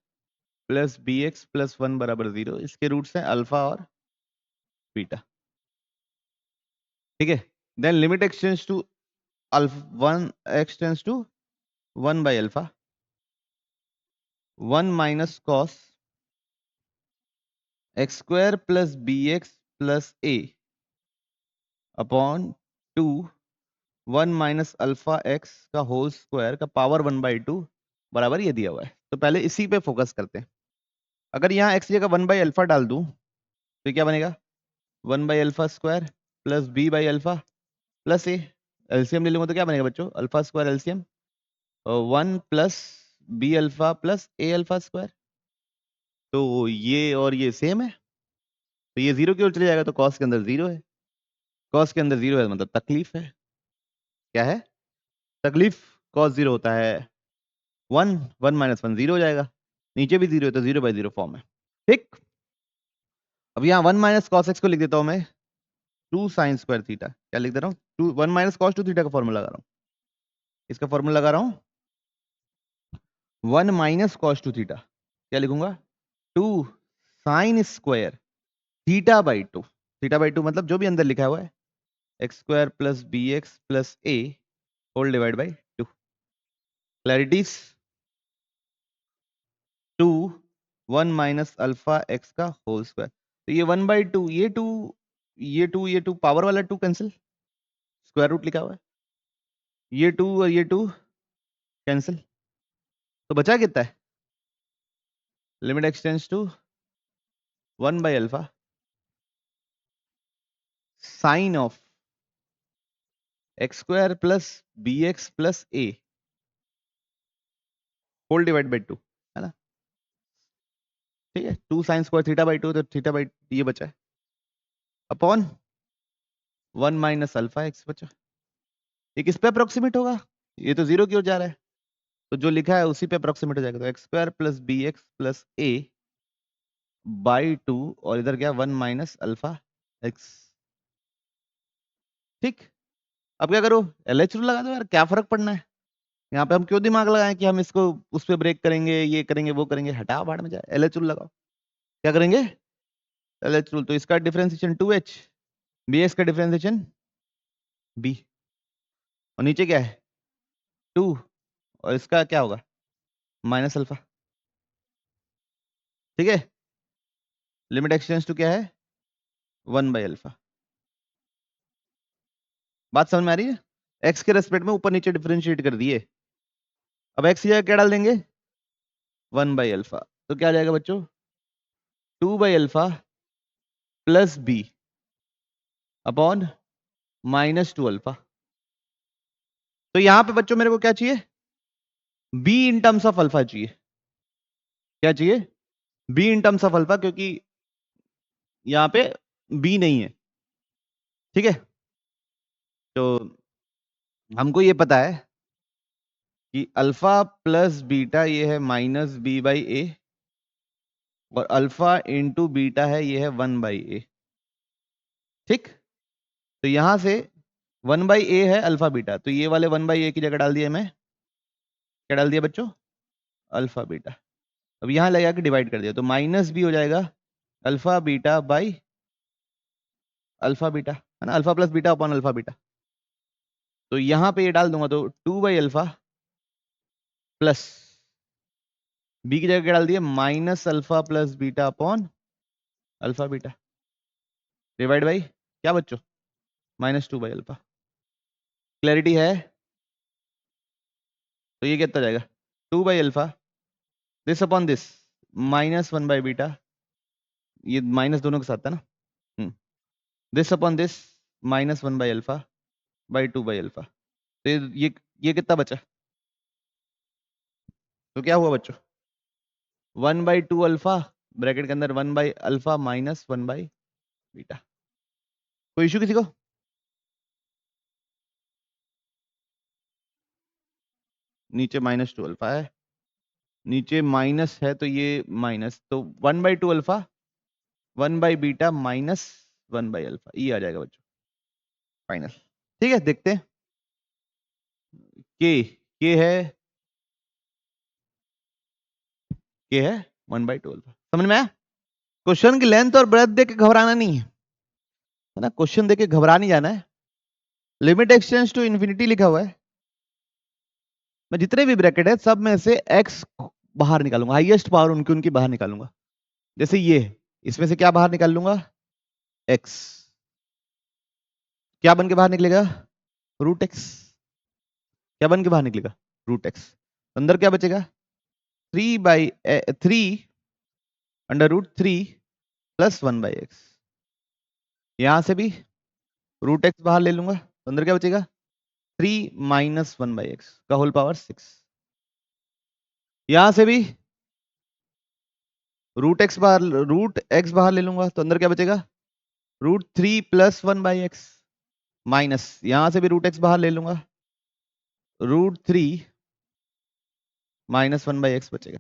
Speaker 1: plus bx plus 1 बराबर 0, इसके रूट्स हैं अल्फा और बीटा, ठीक है, then limit x tends to alpha 1 x tends to 1 by alpha 1 minus cos x square plus b x plus a upon 2 1 minus alpha x का whole square का power 1 by 2 बराबर ये दिया हुआ है, तो पहले इसी पे फोकस करते हैं। अगर यहाँ एक्स की जगह 1 बाई अल्फा डाल दूं तो क्या बनेगा, 1 by alpha square plus b by alpha plus a, LCM ले लूंगा तो क्या बनेगा बच्चों, alpha square LCM 1 plus b alpha plus a alpha square, तो ये और ये सेम है, तो ये 0 की ओर चले जाएगा, तो कॉस के अंदर 0 है, कॉस के अंदर 0 है मतलब तकलीफ है, क्या है तकलीफ, कॉस 0 होता है 1, 1 माइनस 1 0 हो जाएगा, नीचे भी 0 है तो 0 बाई 0 फॉर्म है, ठीक। अब यहाँ 1 माइनस कॉस एक्स को लिख देता हूँ मैं 2 साइन स्क्वायर थीटा, क्या लिख दे रहा हूँ 1 माइनस कॉस 2 थीटा का फॉर्मूला लगा रहा हूँ, इसका फॉर्मूला लगा रहा हूँ 1 माइनस कॉस 2 थीटा, क्या लिखूंगा 2 sine square theta by 2, theta by 2 मतलब जो भी अंदर लिखा हुआ है x square plus b x plus a whole divide by 2, clarities 2 1 minus alpha x का होल स्क्वायर, तो ये 1 बाई 2, ये 2 पावर वाला 2 कैंसिल, स्क्वायर रूट लिखा हुआ है, ये 2 और ये 2 कैंसिल, तो बचा कितना है, limit x tends to 1 by alpha sine of x square plus b x plus a whole divide by 2, है ना, ठीक है, 2 साइन स्क्वायर थीटा बाई 2, तो थीटा बाई ये बचा है अपॉन 1 माइनस अल्फा एक्स बचा, ये किस पे अप्रोक्सीमेट होगा, ये तो 0 की ओर जा रहा है, तो जो लिखा है उसी पे अप्रोक्सीमेट हो जाएगा, तो x square plus b x plus a by 2, और इधर क्या 1 माइनस अल्फा एक्स, ठीक। अब क्या करो, LH रूल लगा दो यार, क्या फर्क पड़ना है, यहाँ पे हम क्यों दिमाग लगाएं कि हम इसको उस पे ब्रेक करेंगे, ये करेंगे वो करेंगे, हटाओ भाड़ में जाए, LH रूल लगाओ, क्या करेंगे LH रूल, तो इसका डिफरेंशिएशन 2h, bx का डिफरेंशिएशन b, और नीचे क्या है 2, और इसका क्या होगा माइनस अल्फा, ठीक है, लिमिट एक्सटेंड्स टू क्या है 1 बाई अल्फा, बात समझ में आ रही है, x के रेस्पेक्ट में ऊपर नीचे डिफरेंशिएट कर दिए, अब x की जगह क्या डाल देंगे 1 बाई अल्फा, तो क्या आ जाएगा बच्चों 2 by alpha plus b upon -2 alpha, तो यहां पे बच्चों मेरे को क्या चाहिए, b in terms of alpha चाहिए, क्या चाहिए b in terms of alpha, क्योंकि यहाँ पे b नहीं है, ठीक है, तो हमको ये पता है कि अल्फा प्लस बीटा ये है -b बाई a और अल्फा इंटू बीटा है, ये है 1/a। ठीक, तो यहां से 1/a है अल्फा बीटा, तो ये वाले 1/a की जगह डाल दिया मैं, क्या डाल दिया बच्चों, अल्फा बीटा। अब यहां लगा के डिवाइड कर दिया, तो माइनस भी हो जाएगा alpha beta by alpha beta, है ना, alpha plus beta upon alpha beta. तो यहां पे ये डाल दूंगा, तो 2/अल्फा प्लस बी की जगह क्या डाल दिया, minus alpha plus beta upon alpha beta, divide by क्या बच्चों, -2/अल्फा। क्लैरिटी है? तो ये कितना जाएगा, 2/अल्फा दिस अपॉन दिस, -1/बीटा, ये माइनस दोनों के साथ है ना, दिस अपॉन दिस, -1/अल्फा बाई 2/अल्फा। तो ये कितना बचा, तो क्या हुआ बच्चों, 1/2 अल्फा ब्रैकेट के अंदर 1/अल्फा माइनस 1/बीटा। कोई इशू किसी को? नीचे -2 अल्फा है, नीचे माइनस है, तो ये माइनस, तो 1/2 अल्फा 1/बीटा माइनस 1/अल्फा, ये आ जाएगा बच्चों फाइनल। ठीक है, देखते हैं। के है, के है 1/2 अल्फा, समझ में आया? क्वेश्चन की लेंथ और ब्रेथ देख के घबराना नहीं है ना, क्वेश्चन देख के घबरा नहीं जाना है। लिमिट एक्सटेंड्स टू इन्फिनिटी लिखा हुआ है, मैं जितने भी ब्रैकेट है सब में से x बाहर निकालूंगा, हाईएस्ट पावर उनकी उनकी बाहर निकालूंगा। जैसे ये, इसमें से क्या बाहर निकाल लूंगा, x, क्या बन के बाहर निकलेगा, √x, क्या बन के बाहर निकलेगा, √x। अंदर क्या बचेगा, 3 प्लस 1/x। यहां से भी √x बाहर ले लूंगा, तो अंदर क्या बचेगा, 3 माइनस 1/x का होल पावर 6। यहां से भी √x बाहर ले लूंगा, तो अंदर क्या बचेगा, √3 प्लस 1/x, माइनस यहां से भी √x बाहर ले लूंगा, √3 माइनस 1/x बचेगा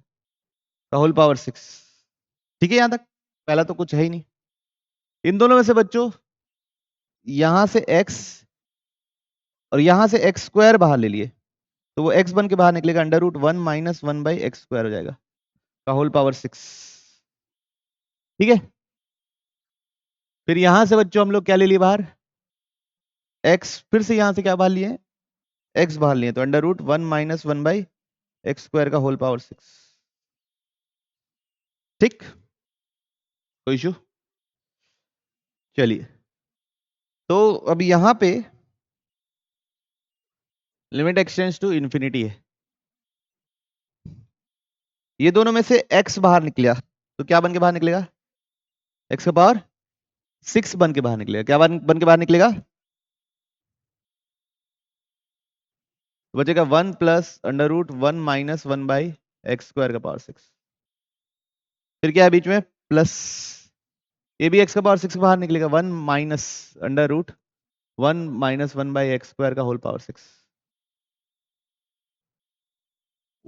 Speaker 1: का होल पावर 6। ठीक है, यहां तक पहला तो कुछ है ही नहीं। इन दोनों में से बच्चों यहां से x और यहां से x² बाहर ले लिए, तो वो x बन के बाहर निकलेगा, √1 माइनस 1/x² हो जाएगा का होल पावर 6। ठीक है, फिर यहां से बच्चों हम लोग क्या ले लिए बाहर, x, फिर से यहां से क्या बाहर लिए, x बाहर लिए, तो √1 माइनस 1/x² का होल पावर 6। ठीक, कोई इशू? चलिए, तो अब यहां पे लिमिट एक्सटेंड्स टू इन्फिनिटी है, ये दोनों में से x बाहर निकला, तो क्या बन के बाहर निकलेगा, x का पावर 6 बन के बाहर निकलेगा, क्या बन के बाहर निकलेगा, तो बचेगा 1 प्लस √1 माइनस 1/x² का पावर 6। फिर क्या है बीच में, प्लस, ये भी x का पावर 6 बाहर निकलेगा, 1 माइनस √1 माइनस 1/x² का होल पावर 6।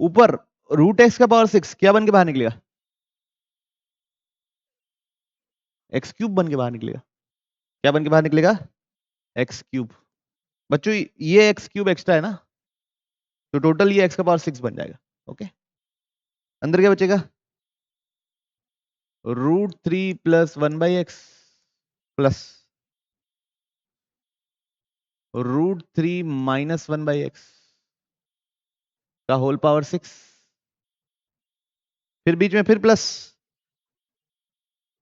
Speaker 1: ऊपर √x का पावर 6 क्या बन के बाहर निकलेगा, x³ बन के बाहर निकलेगा, क्या बन के बाहर निकलेगा, x³। बच्चों ये x³ एक्स्ट्रा है ना, तो टोटल ये x का पावर 6 बन जाएगा। ओके, अंदर क्या बचेगा, √3 plus 1/x plus √3 minus 1/x का होल पावर 6। फिर बीच में फिर plus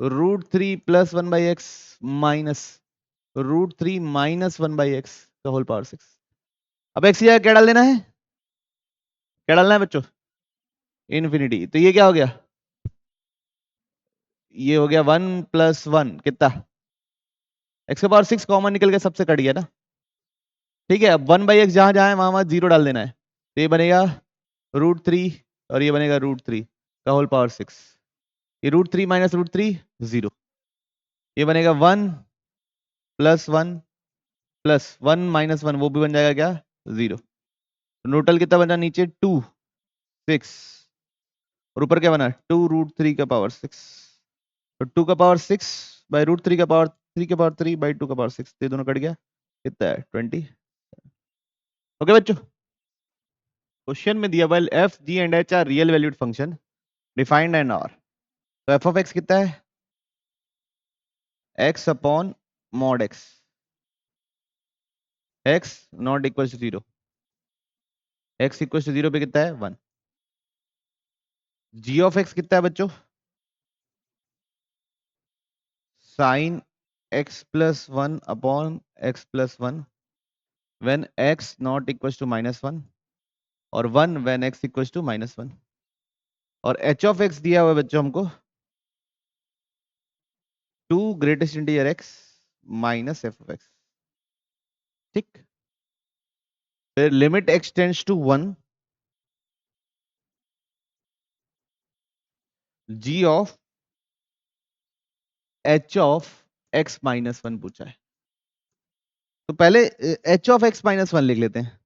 Speaker 1: √3 plus 1/x minus √3 minus 1/x का होल पावर 6। अब x की जगह क्या डाल देना है, क्या डालना है बच्चों, इन्फिनिटी। तो ये क्या हो गया, ये हो गया 1 प्लस 1 कितना, x का पावर 6 कॉमन निकल के सबसे कट गया ना। ठीक है, अब 1/x जहां जहां है वहां वहां 0 डाल देना है, तो ये बनेगा √3 और ये बनेगा √3 का होल पावर 6। ये √3 माइनस √3 0, ये बनेगा 1 प्लस 1 प्लस 1 माइनस 1 वो भी बन जाएगा क्या, 0। टोटल कितना बना नीचे, 2 6 और ऊपर क्या बना 2√3 का पावर 6, तो 2 का पावर 6 बाई √3 का पावर 3 का पावर 3 बाई 2 का पावर 6, ये दोनों कट गया, कितना है 20। ओके बच्चों, क्वेश्चन में दिया well f g and h are real valued function defined and R, तो एफ ऑफ एक्स कितना है x upon mod x, x not equal to 0, x equal to 0 पे कितना है 1। जी ऑफ एक्स कितना है बच्चों sine x plus 1 upon x plus 1 when x not equal to -1 और 1 व्हेन एक्स इक्वल टू -1। और एच ऑफ एक्स दिया हुआ है बच्चों हमको 2 greatest integer x minus f of x, ठीक। फिर limit x tends to 1, g of h of x -1 पूछा है, तो पहले एच ऑफ एक्स -1 लिख लेते हैं।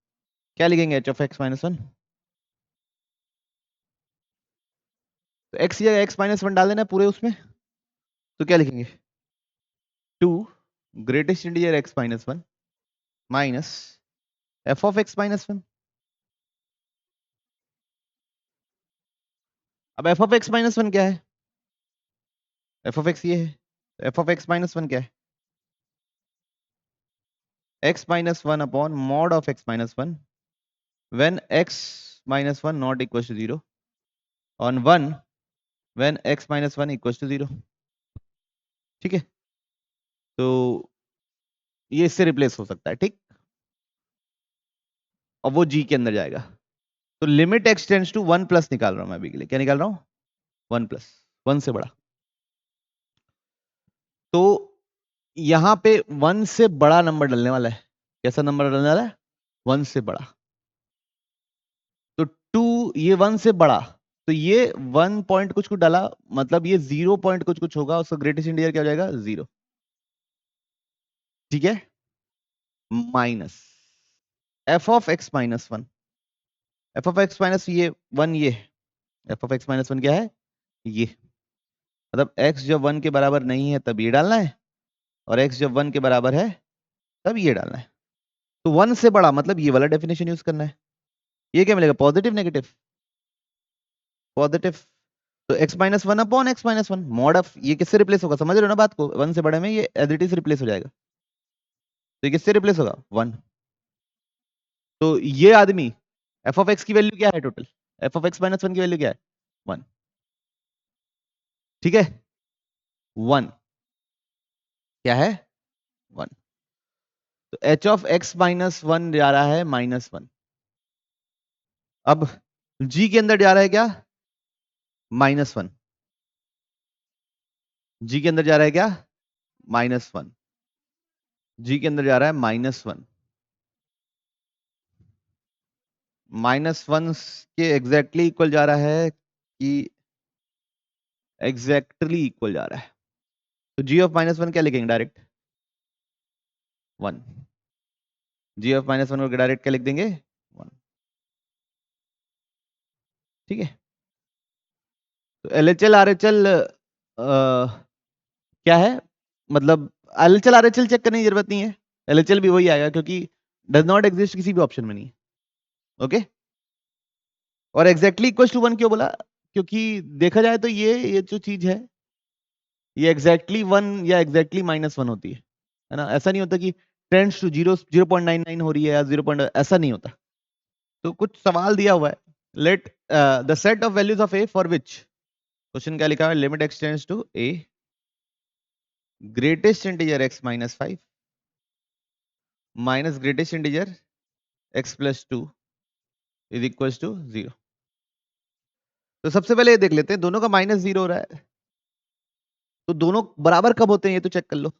Speaker 1: क्या लिखेंगे एच ऑफ एक्स -1, तो एक्स या एक्स -1 डाल देना पूरे उसमें, तो क्या लिखेंगे 2 greatest integer x -1 minus f of x -1। अब एफ ऑफ एक्स -1 क्या है, एफ ऑफ एक्स ये है, एफ ऑफ एक्स -1 क्या है x -1 upon mod of x -1 when x -1 not equal to 0 on 1 when x -1 equal to 0, ठीक है। तो ये इससे रिप्लेस हो सकता है, ठीक, और वो जी के अंदर जाएगा। तो limit x tends to 1 plus निकाल रहा हूं मैं अभी के लिए, क्या निकाल रहा हूं 1 प्लस, 1 से बड़ा। तो यहां पे 1 से बड़ा नंबर डलने वाला है, कैसा नंबर डलने वाला है 1 से बड़ा, तो 2 ये 1 से बड़ा, तो ये 1 पॉइंट कुछ कुछ डाला, मतलब ये 0 पॉइंट कुछ कुछ होगा, उसका ग्रेटेस्ट इंटीजर क्या हो जाएगा 0, ठीक है, minus f of x -1, F of x minus ये 1, ये एफ ऑफ एक्स -1 क्या है ये, मतलब x जब 1 के बराबर नहीं है तब ये डालना है, और x जब 1 के बराबर है तब ये डालना है। तो 1 से बड़ा मतलब ये वाला डेफिनेशन यूज करना है। ये क्या मिलेगा पॉजिटिव नेगेटिव, पॉजिटिव, तो x -1 upon x -1 mod of, ये किससे रिप्लेस होगा समझ रहे हो ना बात को, 1 से बड़े में ये एज इट इज रिप्लेस हो जाएगा, तो ये किससे रिप्लेस होगा 1। तो ये आदमी एफ ऑफ एक्स की वैल्यू क्या है टोटल, एफ ऑफ एक्स -1 की वैल्यू क्या है 1, ठीक है 1 क्या है 1, तो एच ऑफ एक्स -1 जा रहा है -1, अब जी के अंदर जा रहा है क्या -1, जी के अंदर जा रहा है क्या -1, जी के अंदर जा रहा है -1, -1 के एग्जैक्टली इक्वल जा रहा है कि एग्जैक्टली इक्वल जा रहा है, तो जी ऑफ -1 क्या लिखेंगे डायरेक्ट 1, जी ऑफ -1 को डायरेक्ट क्या लिख देंगे 1, ठीक है। तो एलएचएल आरएचएल क्या है, मतलब एलएचएल आरएचएल चेक करने की जरूरत नहीं है, एलएचएल भी वही आएगा क्योंकि डज नॉट एग्जिस्ट किसी भी ऑप्शन में नहीं, ओके। और एग्जैक्टली इक्वल टू 1 क्यों बोला, क्योंकि देखा जाए तो ये जो चीज है ये एग्जैक्टली 1 या एग्जैक्टली -1 होती है ना, ऐसा नहीं होता कि टेंड्स टू 0.99 हो रही है या 0. ऐसा नहीं होता। तो कुछ सवाल दिया हुआ है, let the set of values of a for which, question क्या लिखा है limit x tends to a greatest integer x -5 minus greatest integer x +2 is equal to 0। तो सबसे पहले ये देख लेते हैं दोनों का -0 हो रहा है, तो दोनों बराबर कब होते हैं ये तो चेक कर लो।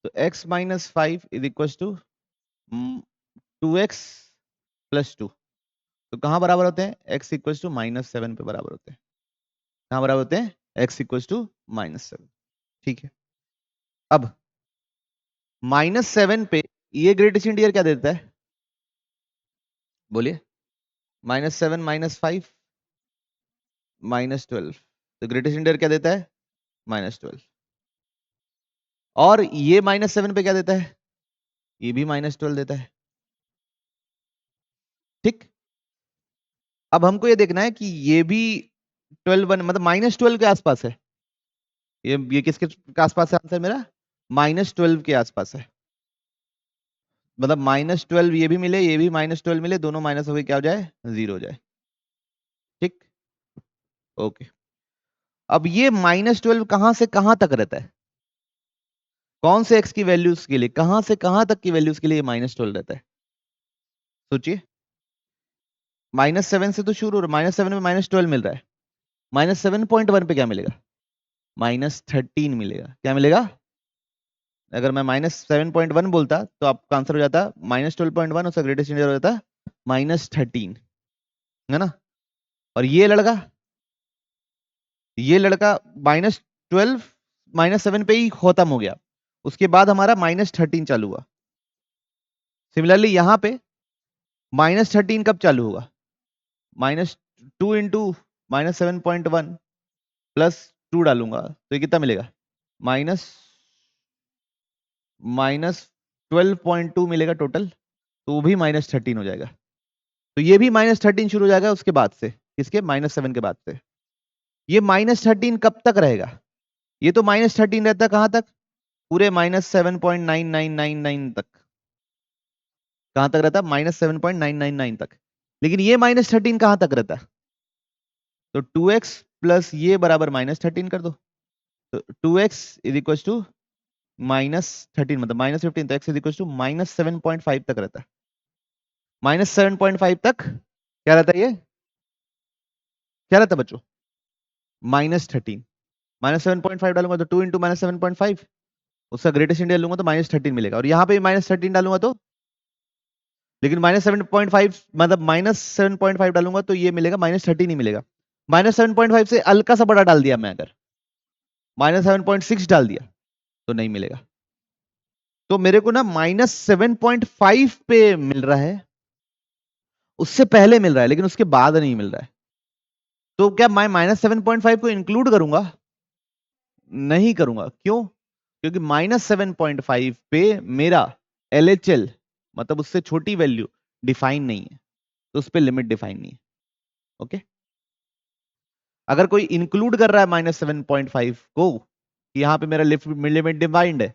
Speaker 1: तो x -5 is equal to 2x + 2, तो कहां बराबर होते हैं x इक्वल टू -7 पे बराबर होते हैं, कहां बराबर होते हैं x इक्वल टू -7, ठीक है। अब -7 पे ये ग्रेटेस्ट इंटीजर क्या देता है बोलिए -7 -5 -12, तो ग्रेटेस्ट इंडियर क्या देता है? -12। और ये -7 पे क्या देता है? ये भी -12 देता है। ठीक, अब हमको ये देखना है कि ये भी 12 मतलब -12 के आसपास है। ये किसके आसपास है आंसर मेरा? -12 के आसपास है। मतलब -12 ये भी मिले, ये भी -12 मिले, दोनों माइनस हो गए, क्या हो जाए? 0 हो जाए। ठीक, ओके। अब ये -12 कहां से कहां तक रहता है? कौन से x की वैल्यूज के लिए, कहां से कहां तक की वैल्यूज के लिए -12 रहता है? सोचिए, -7 से तो शुरू हो रहा है, -7 में -12 मिल रहा है, -7.1 पे क्या मिलेगा? -13 मिलेगा। क्या मिलेगा? अगर मैं -7.1 बोलता तो आपका आंसर हो जाता -12.1, उसका ग्रेटेस्ट इंटीजर हो जाता -13, है ना? और ये लड़का -12 -7 पे ही खत्म हो गया, उसके बाद हमारा -13 चालू हुआ। सिमिलरली यहां पे -13 कब चालू होगा? -2 इंटू -7.1 प्लस 2 डालूंगा तो ये कितना मिलेगा? माइनस -12.2 मिलेगा टोटल, तो वो भी -13 हो जाएगा। तो ये भी -13 शुरू हो जाएगा उसके बाद से, किसके? -7 के बाद से। ये -13 कब तक रहेगा? ये तो -13 रहता है कहां तक? पूरे -7.9999 तक। कहां तक रहता? -7.999 तक। लेकिन ये -13 कहां तक रहता? तो 2x प्लस ये बराबर -13 कर दो, तो 2x इज इक्वल टू -13 मतलब -15, तो x इज इक्वल टू -7.5 तक रहता है। -7.5 तक क्या रहता है? ये क्या रहता है बच्चों? -13। -7.5 डालूंगा तो 2 इंटू -7.5, उसका ग्रेटेस्ट इंडिया लूंगा तो -13 मिलेगा, और यहाँ पे -13 डालूंगा तो, लेकिन -7.5 मतलब -7.5 डालूंगा तो ये मिलेगा -13 ही मिलेगा। -7.5 से हल्का सा बड़ा डाल दिया मैं, अगर -7.6 डाल दिया तो नहीं मिलेगा। तो मेरे को ना -7.5 पे मिल रहा है, उससे पहले मिल रहा है लेकिन उसके बाद नहीं मिल रहा है। तो क्या मैं -7.5 को इंक्लूड करूंगा? नहीं करूंगा। क्यों? क्योंकि -7.5 पे मेरा LHL मतलब उससे छोटी वैल्यू डिफाइन नहीं है, तो उस पर लिमिट डिफाइन नहीं है। ओके, अगर कोई इंक्लूड कर रहा है -7.5 को, कि यहाँ पे मेरा लिमिट डिफाइंड है,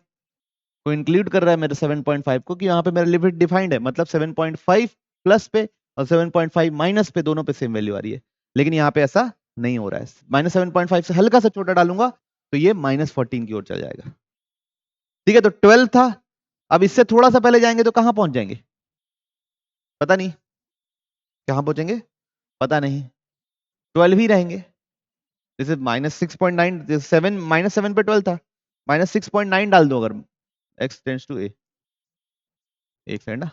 Speaker 1: कोई इंक्लूड कर रहा है मेरे 7.5 को कि यहाँ पे मेरा लिमिट डिफाइंड है, मतलब 7.5 प्लस पे और 7.5 माइनस पे, दोनों पे सेम वैल्यू आ रही है, लेकिन यहाँ पे ऐसा नहीं हो रहा है। -7.5 से हल्का सा छोटा डालूंगा तो ये -14 की ओर चल जाएगा। ठीक है, तो 12 था, अब इससे थोड़ा सा पहले जाएंगे तो कहां पहुंच जाएंगे? पता नहीं कहां पहुंचेंगे, पता नहीं, 12 ही रहेंगे। जैसे -6.9, जैसे 7 -7 पे 12 था, -6.9 डाल दो अगर x टेंड्स टू a। एक सेकंड ना,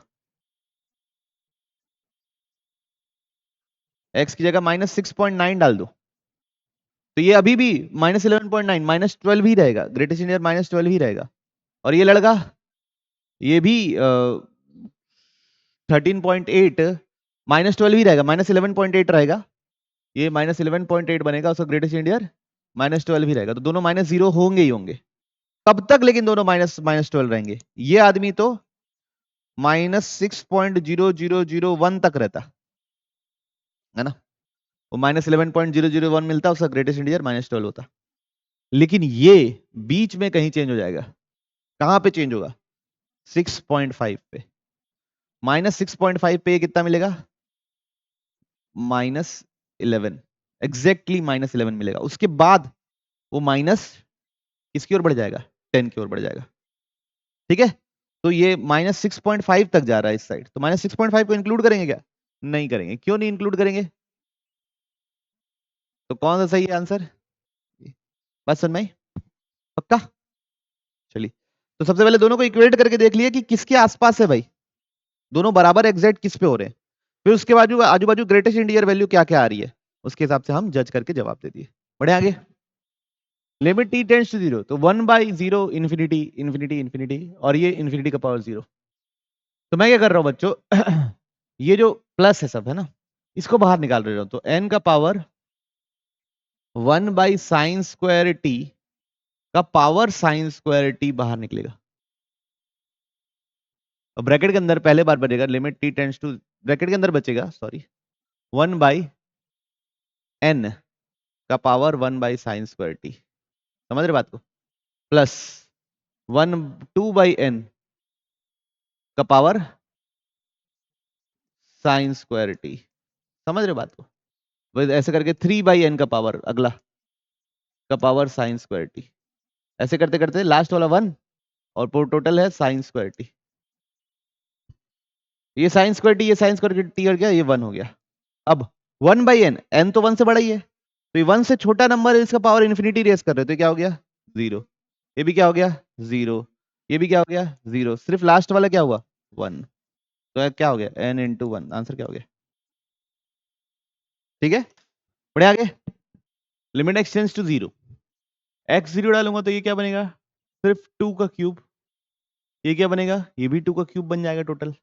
Speaker 1: x की जगह -6.9 डाल दो, तो ये अभी भी -11.9 -12 ही रहेगा, ग्रेटेस्ट इंडियर -12 ही रहेगा। और ये लड़का, ये भी 13.8 -12 ही रहेगा, -11.8 रहेगा, ये -11.8 बनेगा, उसका ग्रेटेस्ट इंडियर -12 ही रहेगा, तो दोनों -0 होंगे ही होंगे। कब तक लेकिन दोनों -12 रहेंगे? ये आदमी तो -6.0001 तक रहता है ना, वो -11.001 मिलता, उसका ग्रेटेस्ट इंटीजर -12 होता। लेकिन ये बीच में कहीं चेंज हो जाएगा। कहां पे चेंज होगा? 6.5 पे। -6.5 पे कितना मिलेगा? -11, एग्जैक्टली -11 मिलेगा। उसके बाद वो माइनस किसकी ओर बढ़ जाएगा? 10 की ओर बढ़ जाएगा। ठीक है, तो ये -6.5 तक जा रहा है इस साइड, तो -6.5 को इंक्लूड करेंगे क्या? नहीं करेंगे। क्यों नहीं इंक्लूड करेंगे? तो कौन सा सही है आंसर? बस सुन में पक्का। चलिए, तो सबसे पहले दोनों को इक्वेट करके देख लिए कि किसके आसपास है भाई, दोनों बराबर एग्जैक्ट किस पे हो रहे हैं। फिर उसके बाद आजू बाजू ग्रेटेस्ट इंटीजर वैल्यू क्या क्या आ रही है, उसके हिसाब से हम जज करके जवाब दे दिए। बढ़े आगे। लिमिट t टेंड्स टू 0, तो 1/0 इन्फिनिटी इन्फिनिटी इन्फिनिटी, और ये इन्फिनिटी का पावर 0। तो मैं क्या कर रहा हूं बच्चों, ये जो प्लस है सब है ना, इसको बाहर निकाल रहा हूं, तो n का पावर 1/sin² का पावर sin² बाहर निकलेगा। ब्रैकेट के अंदर पहले बार बचेगा, limit t tends to, bracket के अंदर बचेगा, सॉरी, 1/n का पावर 1/sin²t, समझ रहे बात को, प्लस 2/n का पावर sin²t, समझ रहे बात को, बस ऐसे करके 3/n का पावर अगला का पावर sin²t, ऐसे करते करते लास्ट वाला 1 और टोटल है sin²t, ये sin²t, ये sin²t और क्या, ये 1 हो गया। अब 1/n, n तो 1 से बड़ा ही है, तो ये 1 से छोटा नंबर है, इसका पावर इन्फिनिटी रेस कर रहे हो, तो क्या हो गया 0, ये भी क्या हो गया 0, ये भी क्या हो गया 0, सिर्फ लास्ट वाला क्या हुआ 1, तो क्या हो गया n × 1, आंसर क्या हो गया, ठीक है, बढ़े आगे, लिमिट एक्सटेंड्स टू 0, x 0 डालूंगा तो ये क्या बनेगा, सिर्फ 2 का क्यूब, ये क्या बनेगा, ये भी 2 का क्यूब बन जाएगा टोटल,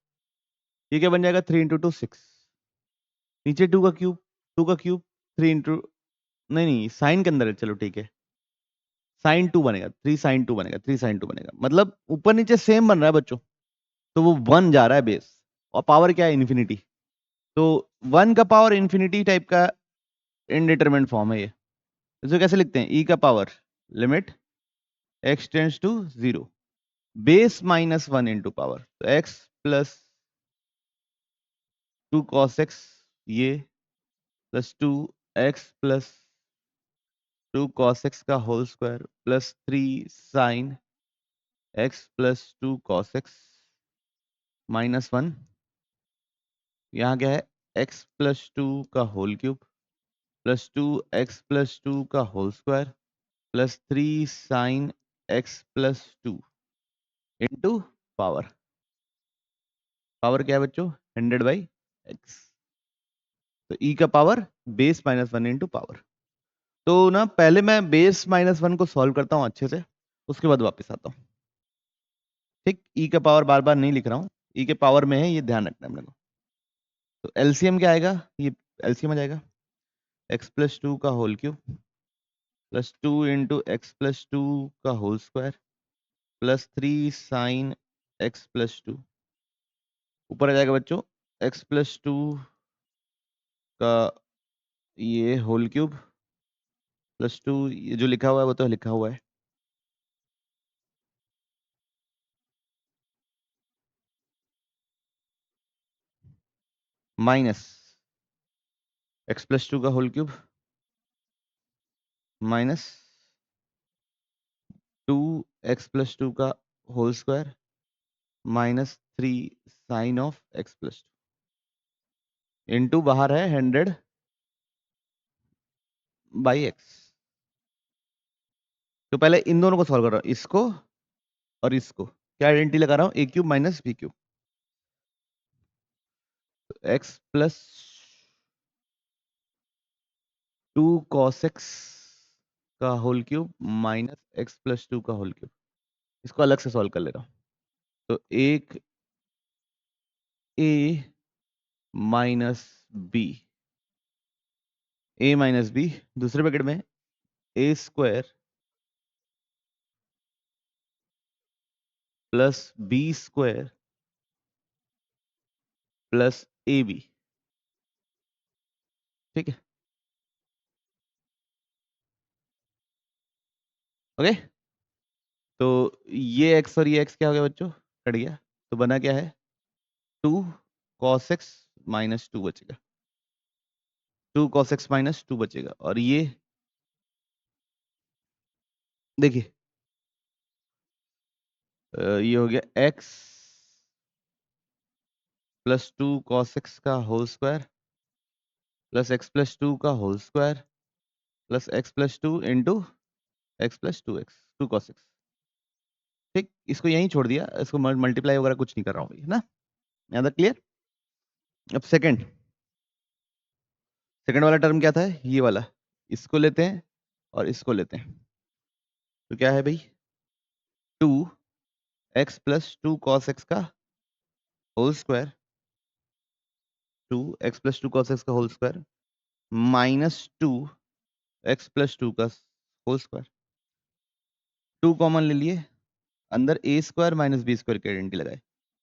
Speaker 1: ये क्या बन जाएगा 3 × 2 6, नीचे 2 का क्यूब, 2 का क्यूब 3 × नहीं नहीं साइन के अंदर है, चलो ठीक है, sin 2 बनेगा, 3 sin 2 बनेगा, 3 sin 2 बनेगा, मतलब ऊपर नीचे सेम बन रहा है बच्चों, तो वो 1 जा रहा है बेस, और पावर क्या है इन्फिनिटी, तो 1 का पावर इन्फिनिटी टाइप का इनडिटरमिनेट फॉर्म है ये, इसको कैसे लिखते हैं, e का power limit x tends to 0 base -1 into power, तो x प्लस 2 cos x, ये plus 2x plus 2 cos x का whole square plus 3 sin x plus 2 cos x -1, यहाँ क्या है x प्लस 2 का whole cube plus 2x plus 2 का whole square plus 3 sin x plus 2 into power, power क्या है बच्चों 100/x, तो e का पावर बेस -1 इंटू पावर, तो ना पहले मैं बेस -1 को सॉल्व करता हूँ अच्छे से, उसके बाद वापस आता हूँ, ठीक, e का पावर बार बार नहीं लिख रहा हूँ, e के पावर में है, ये ध्यान रखना है अपने को, तो एलसीएम क्या आएगा, ये एलसीएम आ जाएगा x प्लस 2 का whole cube plus 2 into x plus 2 का whole square plus 3 sine x plus 2, ऊपर आ जाएगा बच्चों x प्लस 2 का ये होल क्यूब प्लस 2, ये जो लिखा हुआ है वो तो लिखा हुआ है, माइनस x प्लस 2 का whole cube minus 2x plus 2 का whole square -3 sine of x plus 2 into बाहर है 100/x, तो पहले इन दोनों को सॉल्व कर रहा हूँ, इसको और इसको, क्या आइडेंटिटी लगा रहा हूँ a cube minus b cube, x plus 2 cos x का whole cube minus x plus 2 का होल क्यूब, इसको अलग से सॉल्व कर ले रहा हूँ, तो एक a minus b, a minus b, दूसरे ब्रैकेट में a square plus b square plus a b, ठीक है, ओके, तो ये x और ये x क्या हो गया बच्चों, कट गया, तो बना क्या है 2 cos x माइनस 2 बचेगा, 2 cos x माइनस 2 बचेगा, और ये देखिए ये हो गया x प्लस 2 cos x का whole square plus x plus 2 का whole square plus x plus 2 into x plus 2x 2 cos x, ठीक, इसको यहीं छोड़ दिया, इसको मल्टीप्लाई वगैरह कुछ नहीं कर रहा हूँ, है ना, यहाँ तक क्लियर। अब सेकंड वाला टर्म क्या था, ये वाला, इसको लेते हैं और इसको लेते हैं, तो क्या है भाई 2x प्लस 2 cos x का whole square 2x plus 2 cos x का whole square -2 x plus two का होल स्क्वायर, टू कॉमन ले लिए, अंदर a square minus b square की आइडेंटिटी लगाए,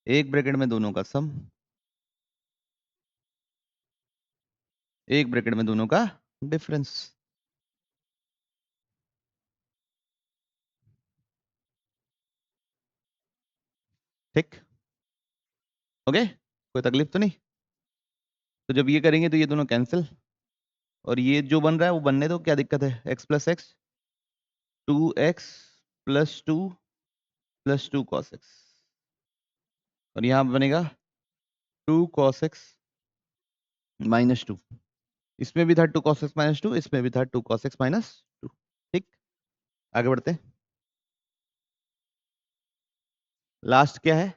Speaker 1: एक ब्रैकेट में दोनों का सम, एक ब्रैकेट में दोनों का डिफरेंस। ठीक, ओके, कोई तकलीफ तो नहीं। तो जब ये करेंगे तो ये दोनों कैंसिल, और ये जो बन रहा है वो बनने दो, क्या दिक्कत है, x plus x, two x plus two cos x, और यहाँ बनेगा two cos x minus two, इसमें भी था two cos x minus two, इसमें भी था two cos x minus two. ठीक, आगे बढ़ते हैं। लास्ट क्या है,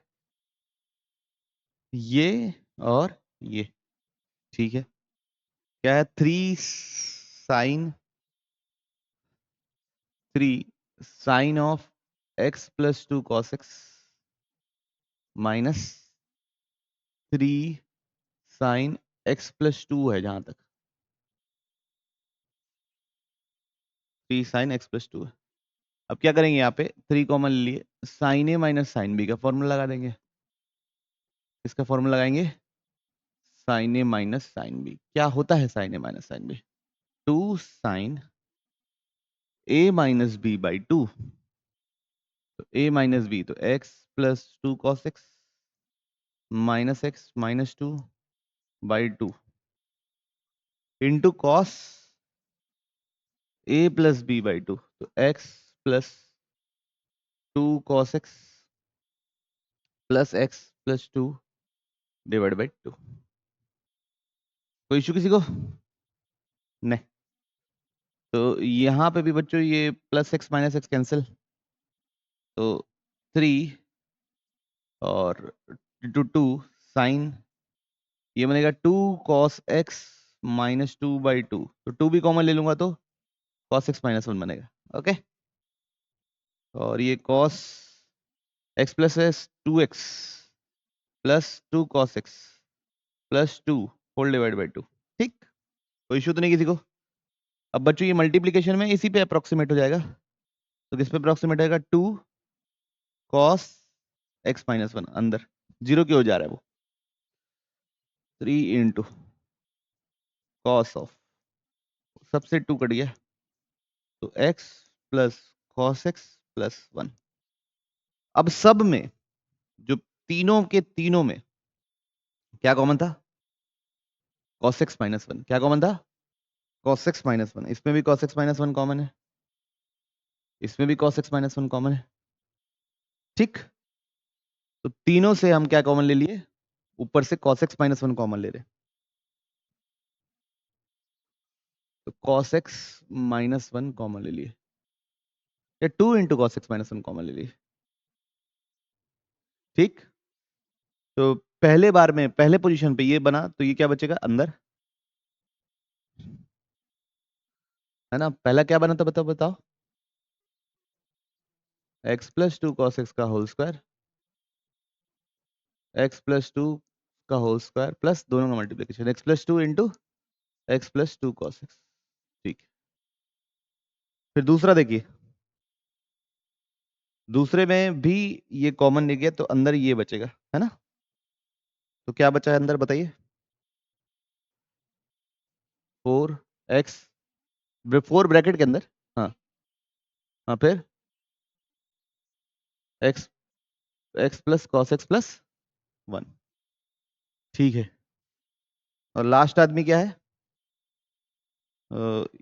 Speaker 1: ये और ये, ठीक है, क्या है, three sign of x plus two cos x minus three sine x plus to है, जहां तक three sine x plus to है। अब क्या करेंगे, यहाँ पे थ्री कॉमन ले लिए, sine a minus sine b का फॉर्मूला लगा देंगे, इसका फॉर्मूला लगाएंगे, sine a minus sine b, क्या होता है sine a minus sine b, two sine a minus b by two, तो ए माइनस बी तो x plus two cos x minus two by two into cos a plus b by two, तो x plus two cos x plus x plus two divide by to. कोई issue किसी को नहीं। तो यहाँ पे भी बच्चों ये plus x minus x cancel, तो थ्री और टू टू साइन, ये बनेगा two cos x minus two by two, तो टू भी कॉमन ले लूंगा तो कॉस एक्स माइनस वन बनेगा, ओके, और ये cos x plus s two x plus two cos x plus two whole divide by two. ठीक, कोई इशू तो नहीं किसी को। अब बच्चों ये मल्टीप्लीकेशन में इसी पे अप्रोक्सीमेट हो जाएगा, तो किस पे अप्रोक्सीमेट आएगा, two cos x minus one, अंदर जीरो की हो जा रहा है वो, थ्री इंटू कॉस ऑफ, सबसे टू कट गया, तो x plus cos x plus one. अब सब में जो तीनों के तीनों में क्या कॉमन था, कॉस एक्स माइनस वन, क्या कॉमन था, कॉस एक्स माइनस वन, इसमें भी cos x minus one common है, इसमें भी cos x minus one common है। ठीक, तो तीनों से हम क्या कॉमन ले लिए, ऊपर से cos x minus one common ले रहे, तो cos x minus one common ले लिए, या to into cos x minus one common ले लिए। ठीक, तो पहले बार में पहले पोजीशन पे ये बना, तो ये क्या बचेगा अंदर, है ना, पहला क्या बना था, बताओ बताओ, x plus two cos x का whole square, x plus two का होल स्क्वायर प्लस दोनों का multiplication, x plus two into x plus two cos x. ठीक, फिर दूसरा देखिए, दूसरे में भी ये कॉमन नहीं गया, तो अंदर ये बचेगा, है ना, तो क्या बचा है अंदर बताइए, फोर एक्स, फोर ब्रैकेट के अंदर, हाँ हाँ, फिर x x plus cos x plus one. ठीक है, और लास्ट आदमी क्या है,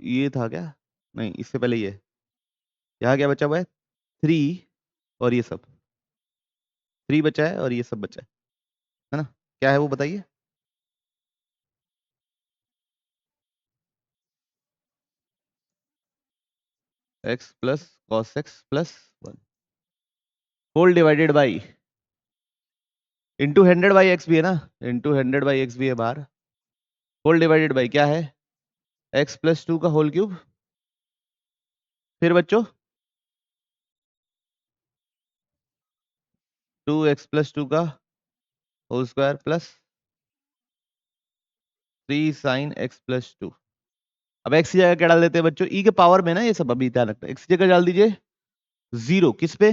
Speaker 1: ये था क्या, नहीं इससे पहले ये, यहाँ क्या बचा हुआ है, थ्री, और ये सब थ्री बचा है, और ये सब बचा है ना, क्या है वो बताइए, x plus cos x plus one whole divided by, into hundred by x भी है ना, इंटू हंड्रेड बाई एक्स भी है बाहर, होल डिवाइडेड बाई क्या है, एक्स प्लस टू का होल क्यूब, फिर बच्चों टू एक्स प्लस टू का whole square plus three sine x plus two, अब x की जगह क्या डाल देते हैं बच्चों, e के पावर में ना ये सब, अभी ध्यान रखना, x की जगह डाल दीजिए 0, किस पे,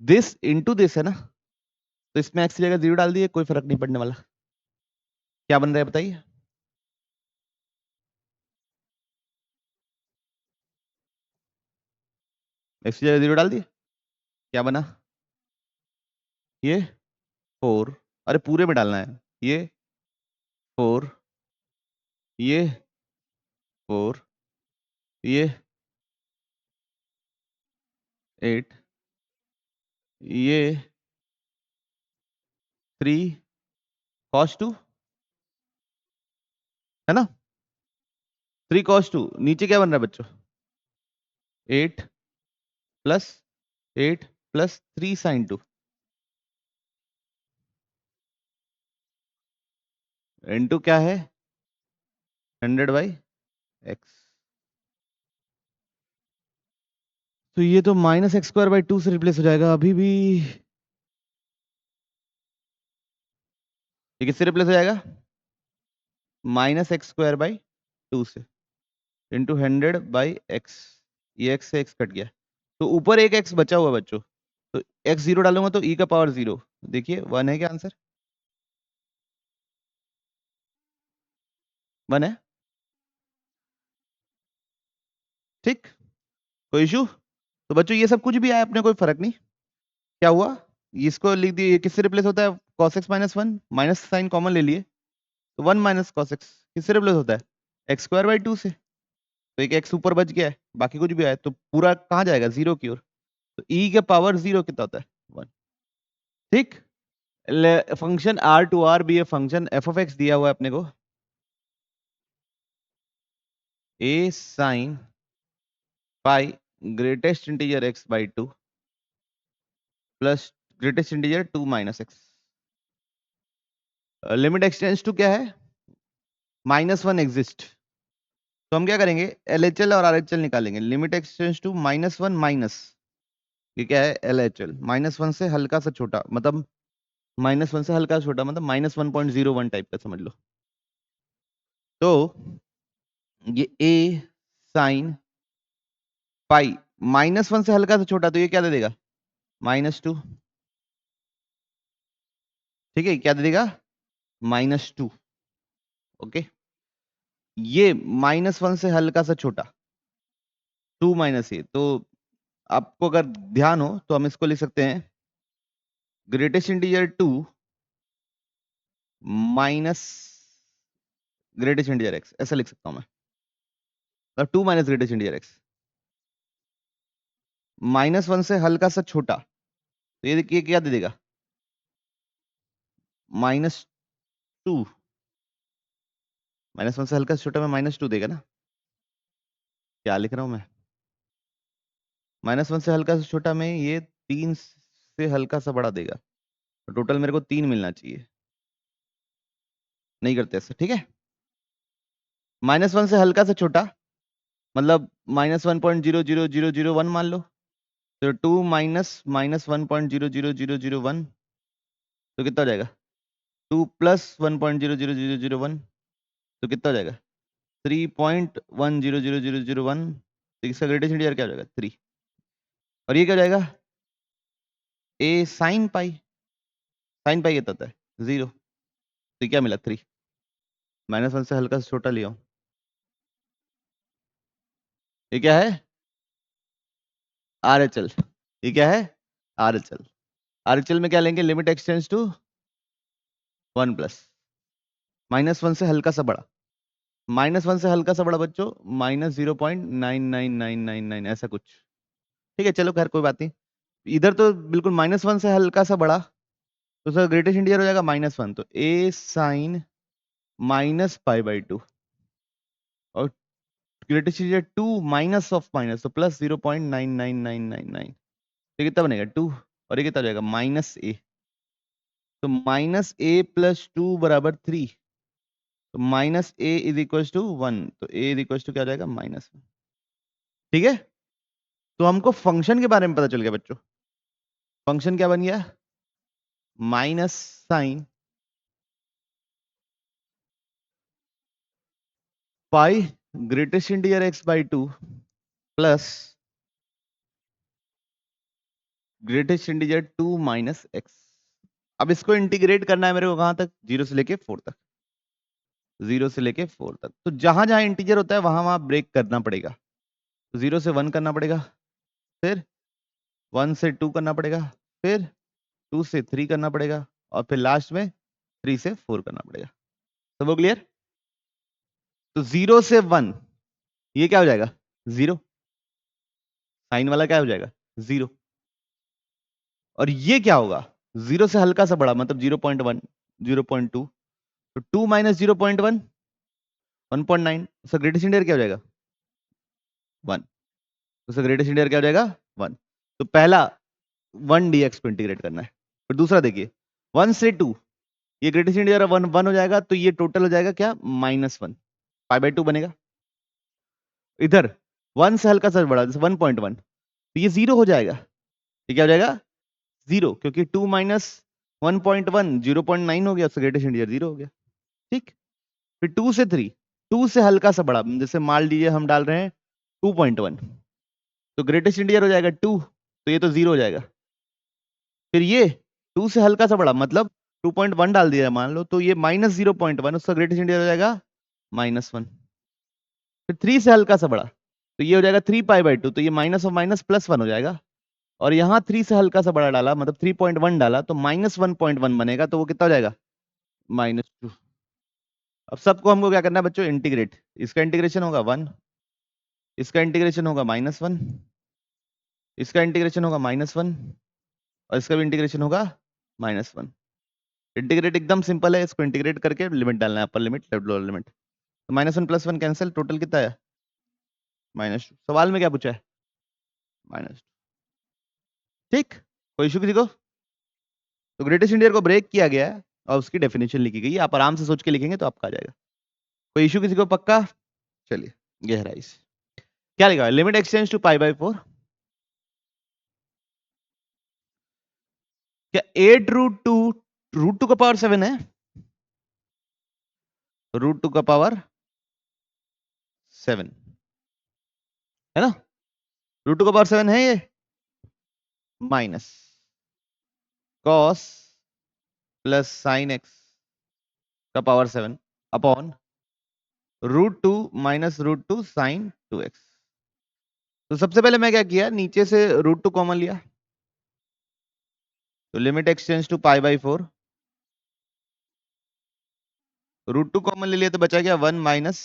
Speaker 1: दिस इंटू दिस है ना, तो इसमें x की जगह 0 डाल दिए, कोई फर्क नहीं पड़ने वाला। क्या बन रहा है बताइए, x की जगह 0 डाल दिए, क्या बना, ये 4, अरे पूरे में डालना है, ये 4, ये 4, ये 8, ये 3 cos 2 है ना, 3 cos 2, नीचे क्या बन रहा है बच्चों, 8 प्लस 8 प्लस 3 sin 2 इंटू क्या है 100/x, तो ये तो -x²/2 से रिप्लेस हो जाएगा अभी भी, ये किससे रिप्लेस हो जाएगा, -x²/2 से इंटू 100/x, ये x से x कट गया, तो ऊपर एक x बचा हुआ बच्चों, तो x 0 डालूंगा तो e का पावर 0, देखिए 1 है क्या आंसर, 1 है, ठीक, कोई इशू, तो बच्चों ये सब कुछ भी आया अपने कोई फर्क नहीं, क्या हुआ, इसको लिख दिए, ये किससे रिप्लेस होता है, cos x - 1, minus sine common ले लिए, तो 1 माइनस cos x किससे रिप्लेस होता है, x²/2 से, तो एक x ऊपर बच गया है, बाकी कुछ भी आया तो पूरा कहाँ जाएगा, 0 की ओर, तो e के पावर 0 कितना होता है, 1, ठीक, फंक्शन r टू r भी है, फंक्शन f of x दिया हुआ है अपने को, a sin pi greatest integer x/2 plus greatest integer 2 minus x, limit x tends to क्या है, -1 एग्जिस्ट, तो हम क्या करेंगे, LHL और RHL निकालेंगे, लिमिट एक्सटेंड्स टू -1 माइनस, ये क्या है LHL, -1 से हल्का सा छोटा, मतलब -1 से हल्का छोटा मतलब -1.01 टाइप का समझ लो, तो ये a sin पाई -1 से हल्का सा छोटा, तो ये क्या दे देगा, -2, ठीक है, क्या दे देगा, -2, ओके, ये -1 से हल्का सा छोटा 2 माइनस ये, तो आपको अगर ध्यान हो तो हम इसको लिख सकते हैं greatest integer 2 minus greatest integer x, ऐसा लिख सकता हूं मैं, मतलब 2 माइनस ग्रेटेस्ट इंटीजर x, -1 से हल्का सा छोटा, तो ये देखिए क्या दे देगा, -2, -1 से हल्का सा छोटा में -2 देगा ना, क्या लिख रहा हूं मैं, -1 से हल्का सा छोटा में ये 3 से हल्का सा बड़ा देगा, तो टोटल मेरे को 3 मिलना चाहिए, नहीं करते ऐसा, ठीक है, -1 से हल्का सा छोटा मतलब -1.00001 मान लो, तो 2 माइनस -1.00001, तो कितना हो जाएगा, 2 प्लस 1.00001, तो कितना हो जाएगा 3.1000001, तो इसका ग्रेटेस्ट इंटीजर क्या हो जाएगा 3, और ये क्या हो जाएगा a sin पाई, sin पाई कितना होता है 0, तो ये क्या मिला 3, -1 से हल्का सा छोटा लिया हूं, ये क्या है RHL, ये क्या है RHL, RHL में क्या लेंगे, लिमिट एक्सटेंड्स टू 1 प्लस -1 से हल्का सा बड़ा, -1 से हल्का सा बड़ा बच्चों -0.99999 ऐसा कुछ, ठीक है, चलो खैर कोई बात नहीं, इधर तो बिल्कुल -1 से हल्का सा बड़ा, तो सर ग्रेटेस्ट इंटीजर हो जाएगा -1, तो a sin -π/2, और greatest integer 2 minus of minus, तो प्लस 0.99999, तो कितना बनेगा 2, और ये कितना हो जाएगा -a, तो -a प्लस 2 बराबर 3, तो -a इज इक्वल टू 1, तो a इज इक्वल टू क्या हो जाएगा -1, ठीक है, तो हमको फंक्शन के बारे में पता चल गया बच्चों, फंक्शन क्या बन गया, minus sine pi greatest integer x by 2 plus greatest integer 2 minus x। अब इसको इंटीग्रेट करना है मेरे को कहां तक, 0 से लेके 4 तक, 0 से लेके 4 तक। तो जहां जहां इंटीजर होता है वहां वहां ब्रेक करना पड़ेगा। तो 0 से 1 करना पड़ेगा, फिर 1 से 2 करना पड़ेगा, फिर 2 से 3 करना पड़ेगा, और फिर लास्ट में 3 से 4 करना पड़ेगा। तो वो क्लियर। तो 0 से 1 ये क्या हो जाएगा, 0, साइन वाला क्या हो जाएगा, 0। और ये क्या होगा, 0 से हल्का सा बड़ा, मतलब 0.1, 0.2। तो 2 माइनस 0.1, 1.9। उसका ग्रेटेस्ट इंटीजर क्या हो जाएगा, 1। उसका ग्रेटेस्ट इंटीजर क्या हो जाएगा, 1। तो पहला 1 dx को इंटीग्रेट करना है। फिर दूसरा देखिए, 1 से 2, ये ग्रेटेस्ट इंटीजर 1 हो जाएगा, तो ये टोटल हो जाएगा क्या, -1, पाई बाई 2 बनेगा। इधर 1 से हल्का सा बड़ा, जैसे 1.1, तो ये 0 हो जाएगा। ये क्या हो जाएगा, 0, क्योंकि 2 माइनस 1.1 0.9 हो गया, उसका ग्रेटेस्ट इंटीजर 0 हो गया। ठीक। फिर 2 से 3, 2 से हल्का सा बड़ा, जैसे मान लीजिए हम डाल रहे हैं 2.1, तो ग्रेटेस्ट इंटीजर हो जाएगा 2, तो ये तो 0 हो जाएगा। फिर ये 2 से हल्का सा बड़ा, मतलब 2.1 डाल दिया मान लो, तो ये -0.1, उसका ग्रेटेस्ट इंटीजर हो जाएगा -1। फिर 3 से हल्का सा बड़ा, तो ये हो जाएगा 3 पाई बाई 2, तो ये माइनस और माइनस +1 हो जाएगा। और यहाँ 3 से हल्का सा बड़ा डाला, मतलब 3.1 डाला, तो -1.1 बनेगा, तो वो कितना हो जाएगा, -2। अब सबको हमको क्या करना है बच्चों, इंटीग्रेट। इसका इंटीग्रेशन होगा 1, इसका इंटीग्रेशन होगा -1, इसका इंटीग्रेशन होगा -1, और इसका भी इंटीग्रेशन होगा -1। इंटीग्रेट एकदम सिंपल है, इसको इंटीग्रेट करके लिमिट डालना है, अपर लिमिट लोअर लिमिट। तो -1 + 1 कैंसिल, टोटल कितना है, -2। सवाल में क्या पूछा है, -2। ठीक, कोई इशू किसी को। तो ग्रेटेस्ट इंटीजर को ब्रेक किया गया है और उसकी डेफिनेशन लिखी गई है, आप आराम से सोच के लिखेंगे तो आपका आ जाएगा। कोई इशू किसी को, पक्का। चलिए, गहराई से क्या लिखा है, limit x tends to pi by 4। क्या 8√2 √2 का पावर 7 है, √2 का पावर 7 है ना, √2 का पावर 7 है ये, minus cos plus sine x का power 7 upon √2 minus √2 sine 2x। तो सबसे पहले मैं क्या किया, नीचे से √2 कॉमन लिया, तो limit x tends to pi by 4, √2 common ले लिया, तो बचा क्या 1 माइनस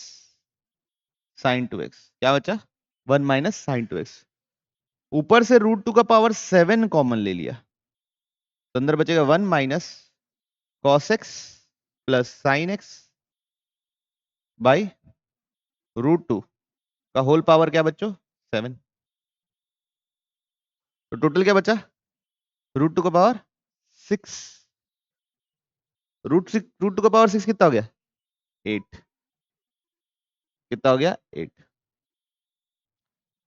Speaker 1: साइन 2x। क्या बचा, 1 माइनस साइन 2x। ऊपर से √2 का पावर 7 कॉमन ले लिया, तो अंदर बचेगा 1 minus cos x plus sine x by √2 का होल पावर क्या बच्चों, 7। तो टोटल क्या बचा, √2 का पावर 6, √2 का पावर 6 कितना हो गया, 8। कितना हो गया, 8।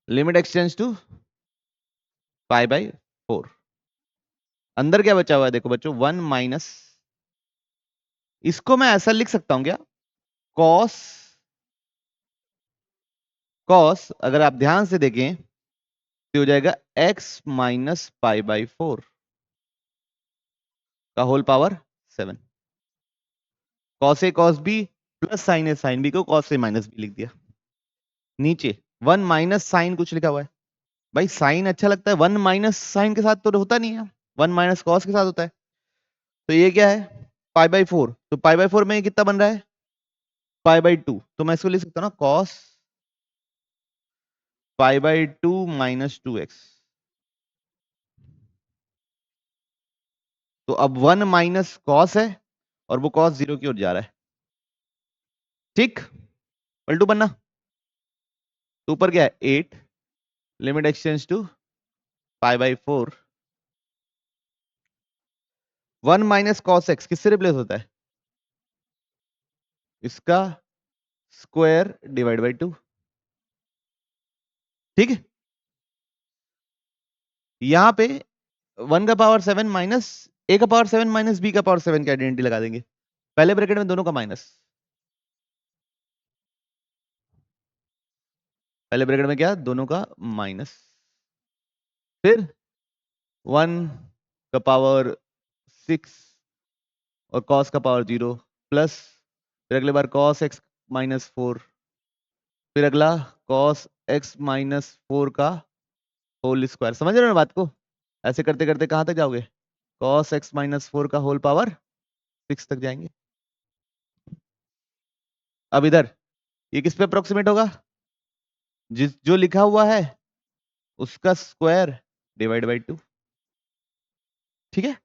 Speaker 1: Limit x tends to pi by 4। अंदर क्या बचा हुआ है, देखो बच्चों 1 माइनस, इसको मैं ऐसा लिख सकता हूं क्या, कॉस, कॉस अगर आप ध्यान से देखें तो हो जाएगा x माइनस पाई बाई 4 का whole power 7। Cos A cos B plus sign A sine B को कॉस ए माइनस बी लिख दिया। नीचे 1 माइनस साइन कुछ लिखा हुआ है, भाई साइन अच्छा लगता है, 1 माइनस साइन के साथ तो होता नहीं है, 1 माइनस कॉस के साथ होता है। तो ये क्या है, पाई बाई 4, तो पाई बाई 4 में ये कितना बन रहा है, पाई बाई 2, तो मैं इसको लिख सकता हूँ ना, cos pi by 2 minus 2x। तो अब 1 माइनस कॉस है और वो कॉस 0 की ओर जा रहा है। ठीक, पलटू बनना। तो ऊपर क्या है 8, limit x tends to pi by 4, 1 minus cos x किससे रिप्लेस होता है, इसका स्क्वायर डिवाइड बाई 2। ठीक है, यहां पे 1 का पावर 7 माइनस ए का पावर 7 माइनस बी का पावर 7 की आइडेंटिटी लगा देंगे, पहले ब्रैकेट में दोनों का माइनस, पहले ब्रैकेट में क्या, दोनों का माइनस, फिर 1 का पावर 6 और cos का पावर 0 प्लस, फिर अगले बार cos x माइनस 4, फिर अगला cos x माइनस 4 का होल स्क्वायर। समझ रहे हो ना बात को? ऐसे करते करते कहां तक जाओगे? cos x माइनस 4 का होल पावर 6 तक जाएंगे। अब इधर ये किस पे अप्रोक्सीमेट होगा? जिस जो लिखा हुआ है उसका स्क्वायर डिवाइड बाई 2। ठीक है,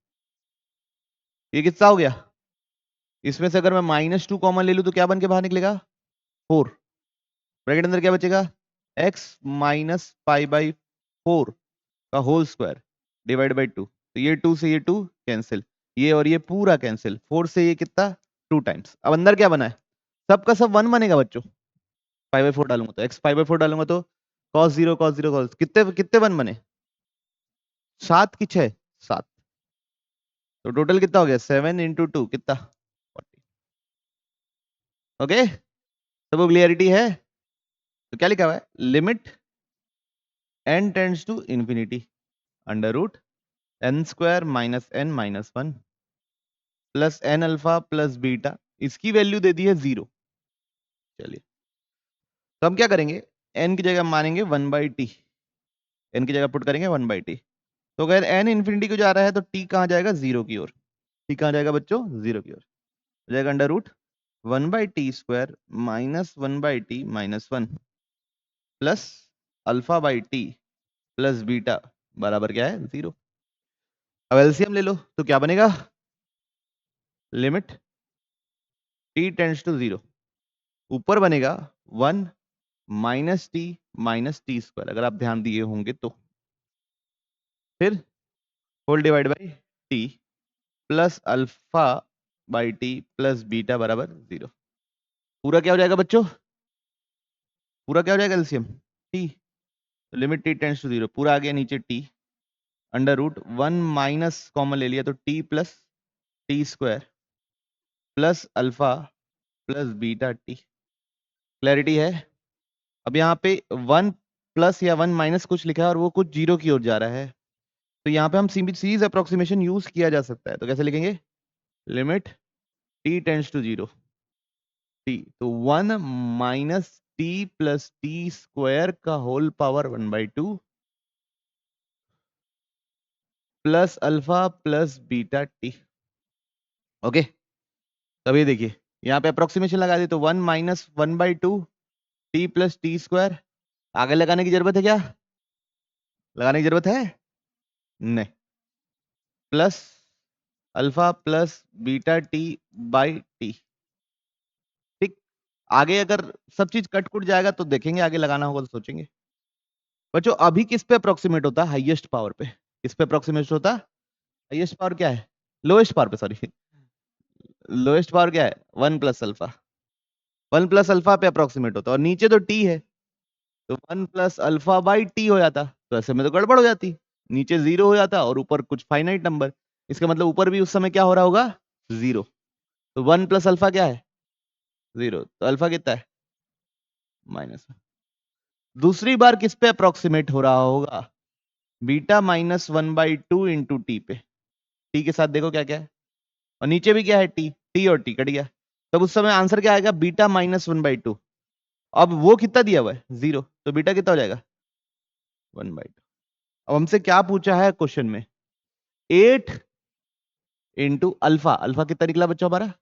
Speaker 1: ये कितना हो गया? इसमें से अगर मैं -2 कॉमन ले लूं तो क्या बन के बाहर निकलेगा? 4। ब्रैकेट अंदर क्या बचेगा? x माइनस पाई बाई 4 का होल स्क्वायर डिवाइड बाई 2। तो ये 2 से ये 2 कैंसिल, ये और ये पूरा कैंसिल, 4 से ये कितना, 2 टाइम्स। अब अंदर क्या बना है? सबका सब 1 बनेगा बच्चों। पाई बाई 4 डालूंगा तो x, पाई बाई 4 डालूंगा तो cos 0 cos 0 cos, कितने कितने 1 बने? 7 की 6, 7। तो टोटल कितना हो गया? 7 इंटू 2 कितना? 40। ओके, सबको क्लियरिटी है? तो क्या लिखा हुआ है? Limit n tends to infinity under root n square minus n minus 1 plus n alpha plus beta, इसकी वैल्यू दे दी है 0। चलिए, तो हम क्या करेंगे, n की जगह मानेंगे 1 बाई टी, n की जगह पुट करेंगे 1 बाई टी। तो अगर n इंफिनिटी को जा रहा है तो t कहाँ जाएगा? 0 की ओर। t कहाँ जाएगा बच्चों? 0 की ओर। हो जाएगा under root 1 by t square minus 1 by t minus 1 plus alpha by t plus beta बराबर क्या है? 0। अब एलसीएम ले लो तो क्या बनेगा? लिमिट t टेंड्स टू 0, ऊपर बनेगा 1 माइनस टी स्क्वायर, अगर आप ध्यान दिए होंगे तो, फिर whole divide by t plus alpha by t plus beta बराबर 0। पूरा क्या हो जाएगा बच्चों? पूरा क्या हो जाएगा LCM? T. Limit t tends to 0, पूरा आ गया नीचे t under root 1 minus common ले लिया तो t plus t square plus alpha plus beta t. Clarity है? अब यहाँ पे 1 प्लस या 1 माइनस कुछ लिखा है और वो कुछ 0 की ओर जा रहा है, तो यहाँ पे हम सीरीज अप्रोक्सीमेशन यूज किया जा सकता है। तो कैसे लिखेंगे? Limit t tends to 0 t, तो 1 minus t plus t square का whole power 1 by 2 plus alpha plus beta t. Okay, तब ये देखिए यहाँ पे अप्रोक्सीमेशन लगा दी तो 1 minus 1 by 2 T plus t square. आगे लगाने की जरूरत है क्या? लगाने की जरूरत है नहीं, plus alpha plus beta T by T. ठीक, आगे अगर सब चीज कट कुट जाएगा तो देखेंगे, आगे लगाना होगा तो सोचेंगे। बच्चों अभी किस पे अप्रोक्सीमेट होता है? हाईएस्ट पावर पे। किस पे अप्रोक्सीमेट होता है? हाईएस्ट पावर क्या है? लोएस्ट पावर पे, सॉरी। लोएस्ट पावर क्या है? 1 प्लस अल्फा। 1 प्लस अल्फा पे अप्रोक्सीमेट होता है, और नीचे तो टी है तो 1 प्लस अल्फा बाई टी हो जाता, तो ऐसे में तो गड़बड़ हो जाती, नीचे 0 हो जाता और ऊपर कुछ फाइनाइट नंबर। इसका मतलब ऊपर भी उस समय क्या हो रहा होगा? 0। तो 1 प्लस अल्फा क्या है? 0, तो अल्फा कितना है? माइनस। दूसरी बार किस पे अप्रोक्सीमेट हो रहा होगा? Beta minus 1 by 2 into T पे। टी के साथ देखो क्या क्या है, और नीचे भी क्या है? टी। टी और टी कट गया, तब उस समय आंसर क्या आएगा? Beta minus 1 by 2। अब वो कितना दिया हुआ है? 0, तो बीटा कितना हो जाएगा? 1 बाई 2। अब हमसे क्या पूछा है क्वेश्चन में? 8 इंटू अल्फा। अल्फा कितना निकला बच्चों हमारा?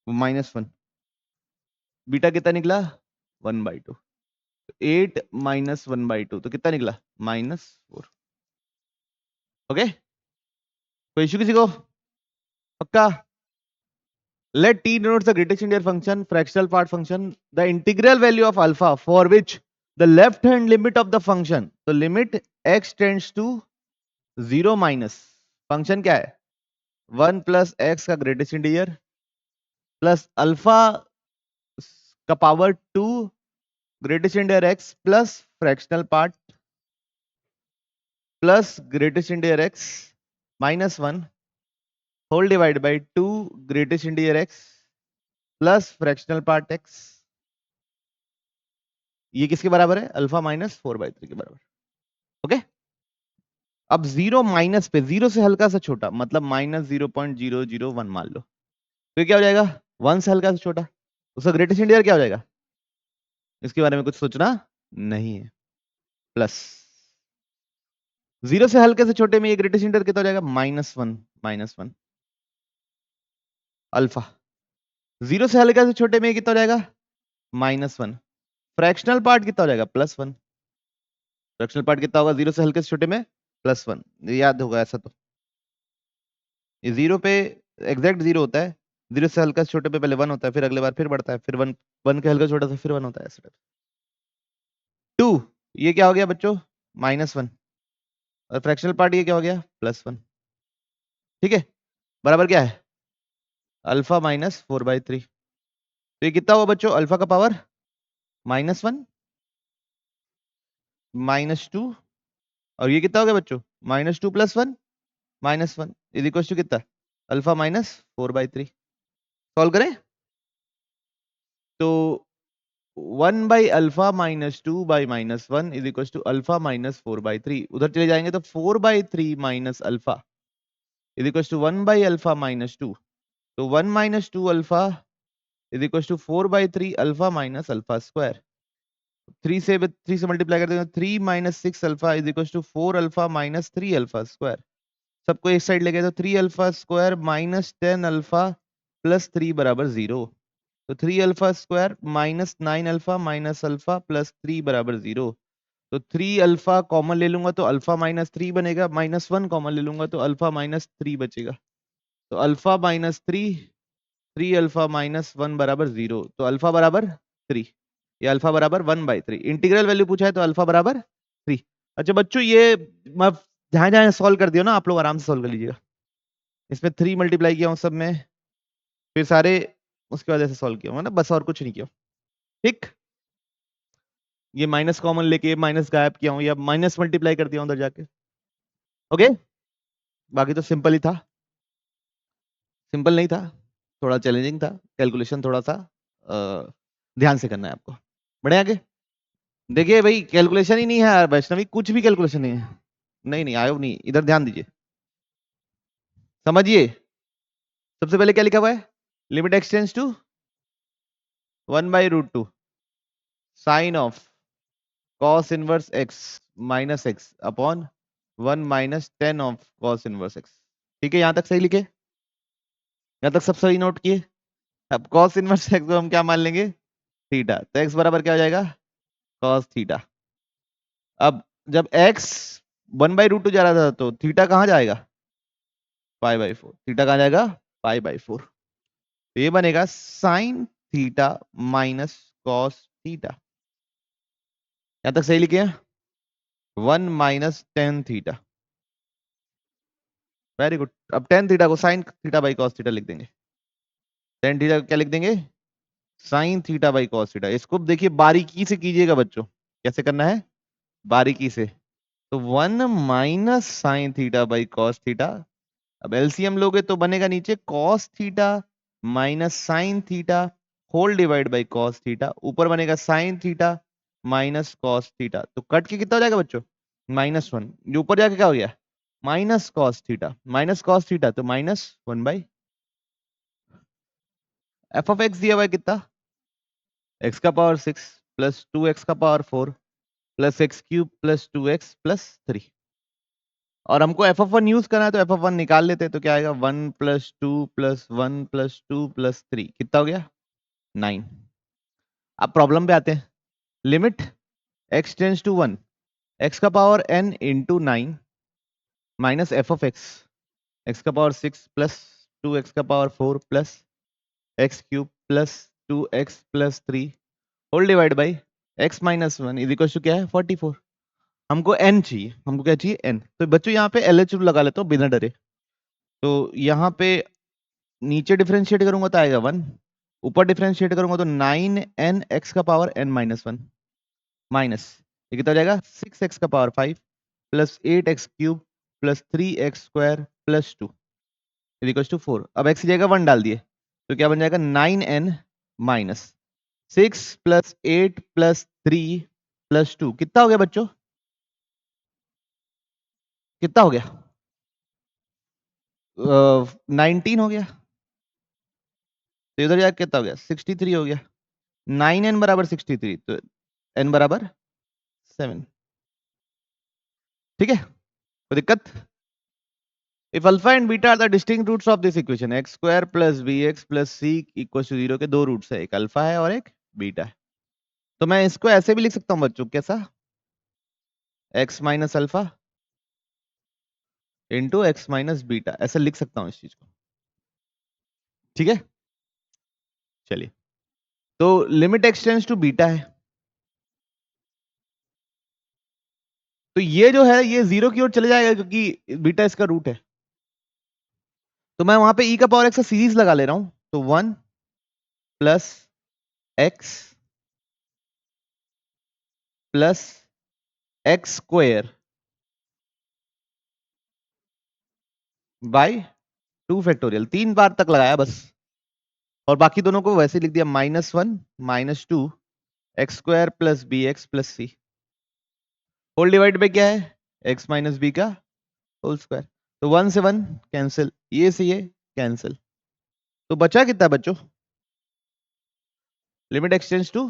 Speaker 1: -1। बीटा कितना निकला? 1 बाई 2। 8 माइनस 1 बाई 2 तो कितना निकला? -4। ओके, कोई इशू किसी को? पक्का? Let t denotes the greatest integer function, fractional part function, the integral value of alpha for which the left hand limit of the function, तो limit x tends to 0 minus function क्या है? 1 plus x का greatest integer plus alpha का power 2 greatest integer x plus fractional part plus greatest integer x minus 1 whole divided by 2 greatest integer x plus fractional part x ये किसके बराबर है? Alpha minus 4/3 के बराबर। ओके, अब 0 minus पे, 0 से हल्का सा छोटा मतलब -0.001 मान लो, फिर क्या हो जाएगा? 1 से हल्का सा छोटा, उसका ग्रेटेस्ट इंटीजर क्या हो जाएगा? इसके बारे में कुछ सोचना नहीं है। प्लस 0 से हल्के से छोटे में ये ग्रेटेस्ट इंटीजर कितना हो जाएगा? -1 अल्फा। 0 से हल्के से छोटे में ये कितना हो जाएगा? -1। फ्रैक्शनल पार्ट कितना हो जाएगा? +1। फ्रैक्शनल पार्ट कितना होगा 0 से हल्के से छोटे में? +1। याद होगा ऐसा तो। ये 0 पे एग्जैक्ट 0 होता है, 0 से हल्का से छोटे पे पहले 1 होता है, फिर अगले बार फिर बढ़ता है, फिर 1 1 के हल्का से छोटा से फिर 1 होता है, ऐसे टाइप। 2 ये क्या हो गया बच्चों? -1 और फ्रैक्शनल पार्ट ये क्या हो गया? +1। ठीक है, बराबर क्या है? Alpha minus 4/3। तो ये कितना हुआ बच्चों? अल्फा का पावर -1 -2 और ये कितना हो गया बच्चों? -2 + 1 -1 इज इक्वल टू कितना? Alpha minus 4/3। सॉल्व करें तो 1 by alpha minus 2 by -1 is equal to alpha minus 4/3। उधर चले जाएंगे तो 4/3 minus alpha is equal to 1 by alpha minus 2। तो 1 minus 2 alpha is equal to 4/3 alpha minus alpha square. 3 से multiply कर देंगे 3 minus 6 alpha is equal to 4 alpha minus 3 alpha square. सबको एक साइड लेके तो 3 alpha square minus 10 alpha plus 3 बराबर 0। तो 3 alpha square minus 9 alpha minus alpha plus 3 बराबर 0। तो 3 अल्फा कॉमन ले लूंगा तो अल्फा -3 बनेगा, -1 कॉमन ले लूंगा तो अल्फा -3 बचेगा। तो अल्फा -3 3 अल्फा -1 बराबर 0। तो अल्फा बराबर 3 या अल्फा बराबर 1/3। इंटीग्रल वैल्यू पूछा है तो अल्फा बराबर 3। अच्छा बच्चों ये मैं जहां जहां सॉल्व कर दिया ना आप लोग आराम से सॉल्व कर लीजिएगा। इसमें 3 मल्टीप्लाई किया हूं सब में, फिर सारे उसके बाद ऐसे सॉल्व किया हूं ना, बस और कुछ नहीं किया। ठीक, ये माइनस कॉमन लेके माइनस गायब किया हूं या माइनस मल्टीप्लाई कर दिया हूं उधर जाके। ओके, बाकी तो सिंपल ही था। सिंपल नहीं था, थोड़ा चैलेंजिंग था, कैलकुलेशन थोड़ा सा ध्यान से करना है आपको। बढ़े आगे। देखिए भाई कैलकुलेशन ही नहीं है वैष्णवी, कुछ भी कैलकुलेशन नहीं है। नहीं नहीं आयोग नहीं, इधर ध्यान दीजिए, समझिए। सबसे पहले क्या लिखा हुआ है? Limit x tends to 1/√2 sine of cos inverse x minus x upon 1 minus 10 of cos inverse x। ठीक है, यहां तक सही लिखे? यहां तक सब सही नोट किए? अब cos इनवर्स x को हम क्या मान लेंगे? थीटा। तो x बराबर क्या हो जाएगा? cos theta. अब जब x 1/√2 जा रहा था तो थीटा कहां जाएगा? π/4। थीटा कहां जाएगा? π/4। तो ये बनेगा sine theta minus cos theta. यहां तक सही लिखे? 1 minus tan theta. Very good. अब टेन थीटा को sign theta by cos theta लिख देंगे। टेन थीटा को क्या लिख देंगे? Sign theta by cos theta. इसको देखिए बारीकी से कीजिएगा बच्चों, कैसे करना है बारीकी से। तो 1 minus sine theta by cos theta. अब एलसीएम लोगे तो बनेगा नीचे cos theta minus sine theta whole divide by cos theta, ऊपर बनेगा sine theta minus cos theta. तो कट के कितना हो जाएगा बच्चों? -1। ये ऊपर जाके क्या हो गया? माइनस कॉस थीटा तो -1/। एफ ऑफ एक्स दिया हुआ है कितना? एक्स का पावर 6 प्लस 2x का power 4 plus x³ plus 2x plus 3। और हमको एफ ऑफ 1 यूज करना है तो एफ ऑफ 1 निकाल लेते हैं तो क्या आएगा? 1 प्लस 2 प्लस 1 प्लस 2 प्लस 3 कितना हो गया? 9। अब प्रॉब्लम पे आते हैं। Limit x tends to 1 x का power n into 9 minus f of x का पावर 6 प्लस 2x का power 4 plus x³ plus 2x plus 3 whole divide by x minus 1 is equal to क्या है? 44। हमको n चाहिए, हमको क्या चाहिए? n। तो बच्चों यहाँ पे LHS लगा लेता हूँ बिना डरे। तो यहाँ पे नीचे डिफरेंशिएट करूंगा तो आएगा 1, ऊपर डिफरेंशिएट करूंगा तो 9n x का पावर n माइनस 1 माइनस ये कितना हो जाएगा? 6x का power 5 plus 8x³ plus 3x² plus 2 is equal to 4। अब x की जगह 1 डाल दिए तो क्या बन जाएगा? 9n minus 6 plus 8 plus 3 plus 2 कितना हो गया बच्चों? कितना हो गया? 19 हो गया। तो इधर जाके कितना हो गया? 63 हो गया। 9n बराबर 63, तो n बराबर 7। ठीक है, कोई दिक्कत? If alpha and beta are the distinct roots of this equation, x square plus bx plus c equal to 0 के दो रूट्स है, एक अल्फा है और एक बीटा है। तो मैं इसको ऐसे भी लिख सकता हूं बच्चों, कैसा? x minus alpha into x minus beta, ऐसा लिख सकता हूं इस चीज को। ठीक है, चलिए, तो लिमिट एक्सटेंड्स टू बीटा है, तो ये जो है ये 0 की ओर चले जाएगा क्योंकि बीटा इसका रूट है। तो मैं वहां पे e का पावर x का सीरीज लगा ले रहा हूं, तो 1 plus x plus x square by 2 factorial, 3 बार तक लगाया बस, और बाकी दोनों को वैसे लिख दिया, -1 -2 x square plus b x plus c, whole divide पे क्या है? एक्स माइनस बी का होल स्क्वायर। तो 1 से 1 कैंसिल, ये से ये कैंसिल, तो बचा कितना बच्चों? लिमिट एक्सटेंड्स टू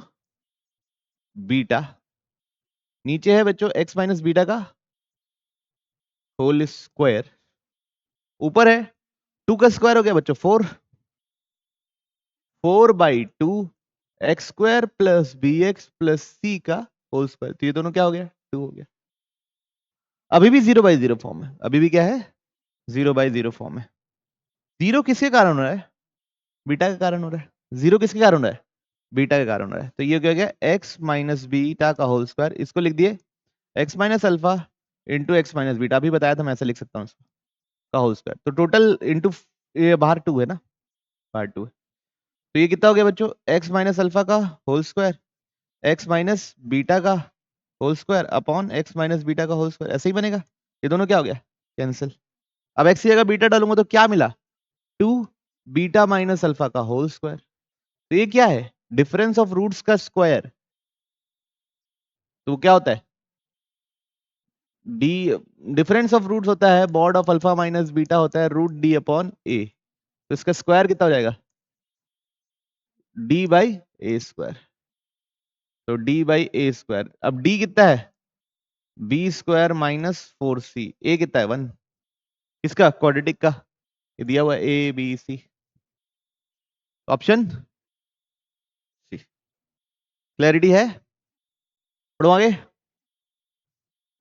Speaker 1: बीटा, नीचे है बच्चों एक्स माइनस बीटा का होल स्क्वायर, ऊपर है 2 का स्क्वायर हो गया बच्चों 4, 4/2 x square plus b x plus c का होल स्क्वायर, तो ये दोनों क्या हो गया? 2 हो गया। अभी भी 0/0 फॉर्म है, अभी भी क्या है? 0/0 फॉर्म है। 0 किसके कारण हो रहा है? बीटा के कारण हो रहा है। 0 किसके कारण हो रहा है? बीटा के कारण हो रहा है। तो ये क्या हो गया? एक्स माइनस बीटा का होल स्क्वायर, इसको लिख दिए x minus alpha into x minus beta, अभी बताया था मैं ऐसा लिख सकता हूँ इसको, का होल स्क्वायर, तो टोटल इंटू ये बाहर 2 है ना, बाहर 2 है, तो ये कितना हो गया बच्चों? एक्स माइनस अल्फा का whole square x minus beta का whole square upon x minus beta का होल स्क्वायर, ऐसे ही बनेगा। ये दोनों क्या हो गया? कैंसिल। अब एक्स की जगह बीटा डालूंगा तो क्या मिला? 2 बीटा माइनस अल्फा का होल स्क्वायर, तो ये क्या है? डिफरेंस ऑफ रूट्स का स्क्वायर, तो क्या होता है? डी, डिफरेंस ऑफ रूट्स होता है mod of alpha minus beta होता है रूट डी अपॉन ए, तो इसका स्क्वायर कितना हो जाएगा? डी बाई ए स्क्वायर, तो डी बाई ए स्क्वायर। अब डी कितना है? बी स्क्वायर माइनस 4c, ए कितना है? 1, किसका? क्वाड्रेटिक का, ये दिया हुआ है A B C, option C. Clarity है? पढ़ो आगे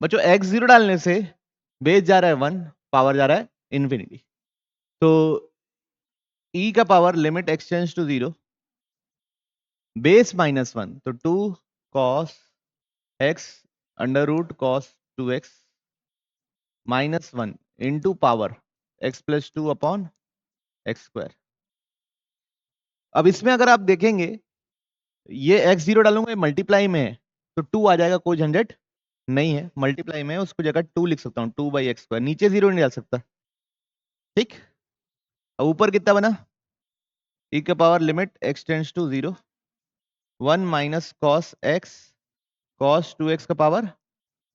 Speaker 1: बच्चों। x0 डालने से बेस जा रहा है 1, पावर जा रहा है इंफिनिटी, तो e का power limit x tends to 0, base -1, तो 2 cos x under root cos 2x -1 into power x plus 2 upon x square. अब इसमें अगर आप देखेंगे, ये x0 डालूंगा, ये मल्टीप्लाई में है, तो 2 आ जाएगा, कोई झंझट नहीं है, मल्टीप्लाई में है, उसको जगह 2 लिख सकता हूँ, 2/x², नीचे 0 नहीं डाल सकता। ठीक, अब ऊपर कितना बना? e के power limit x tends to 0, 1 minus cos x cos 2x का पावर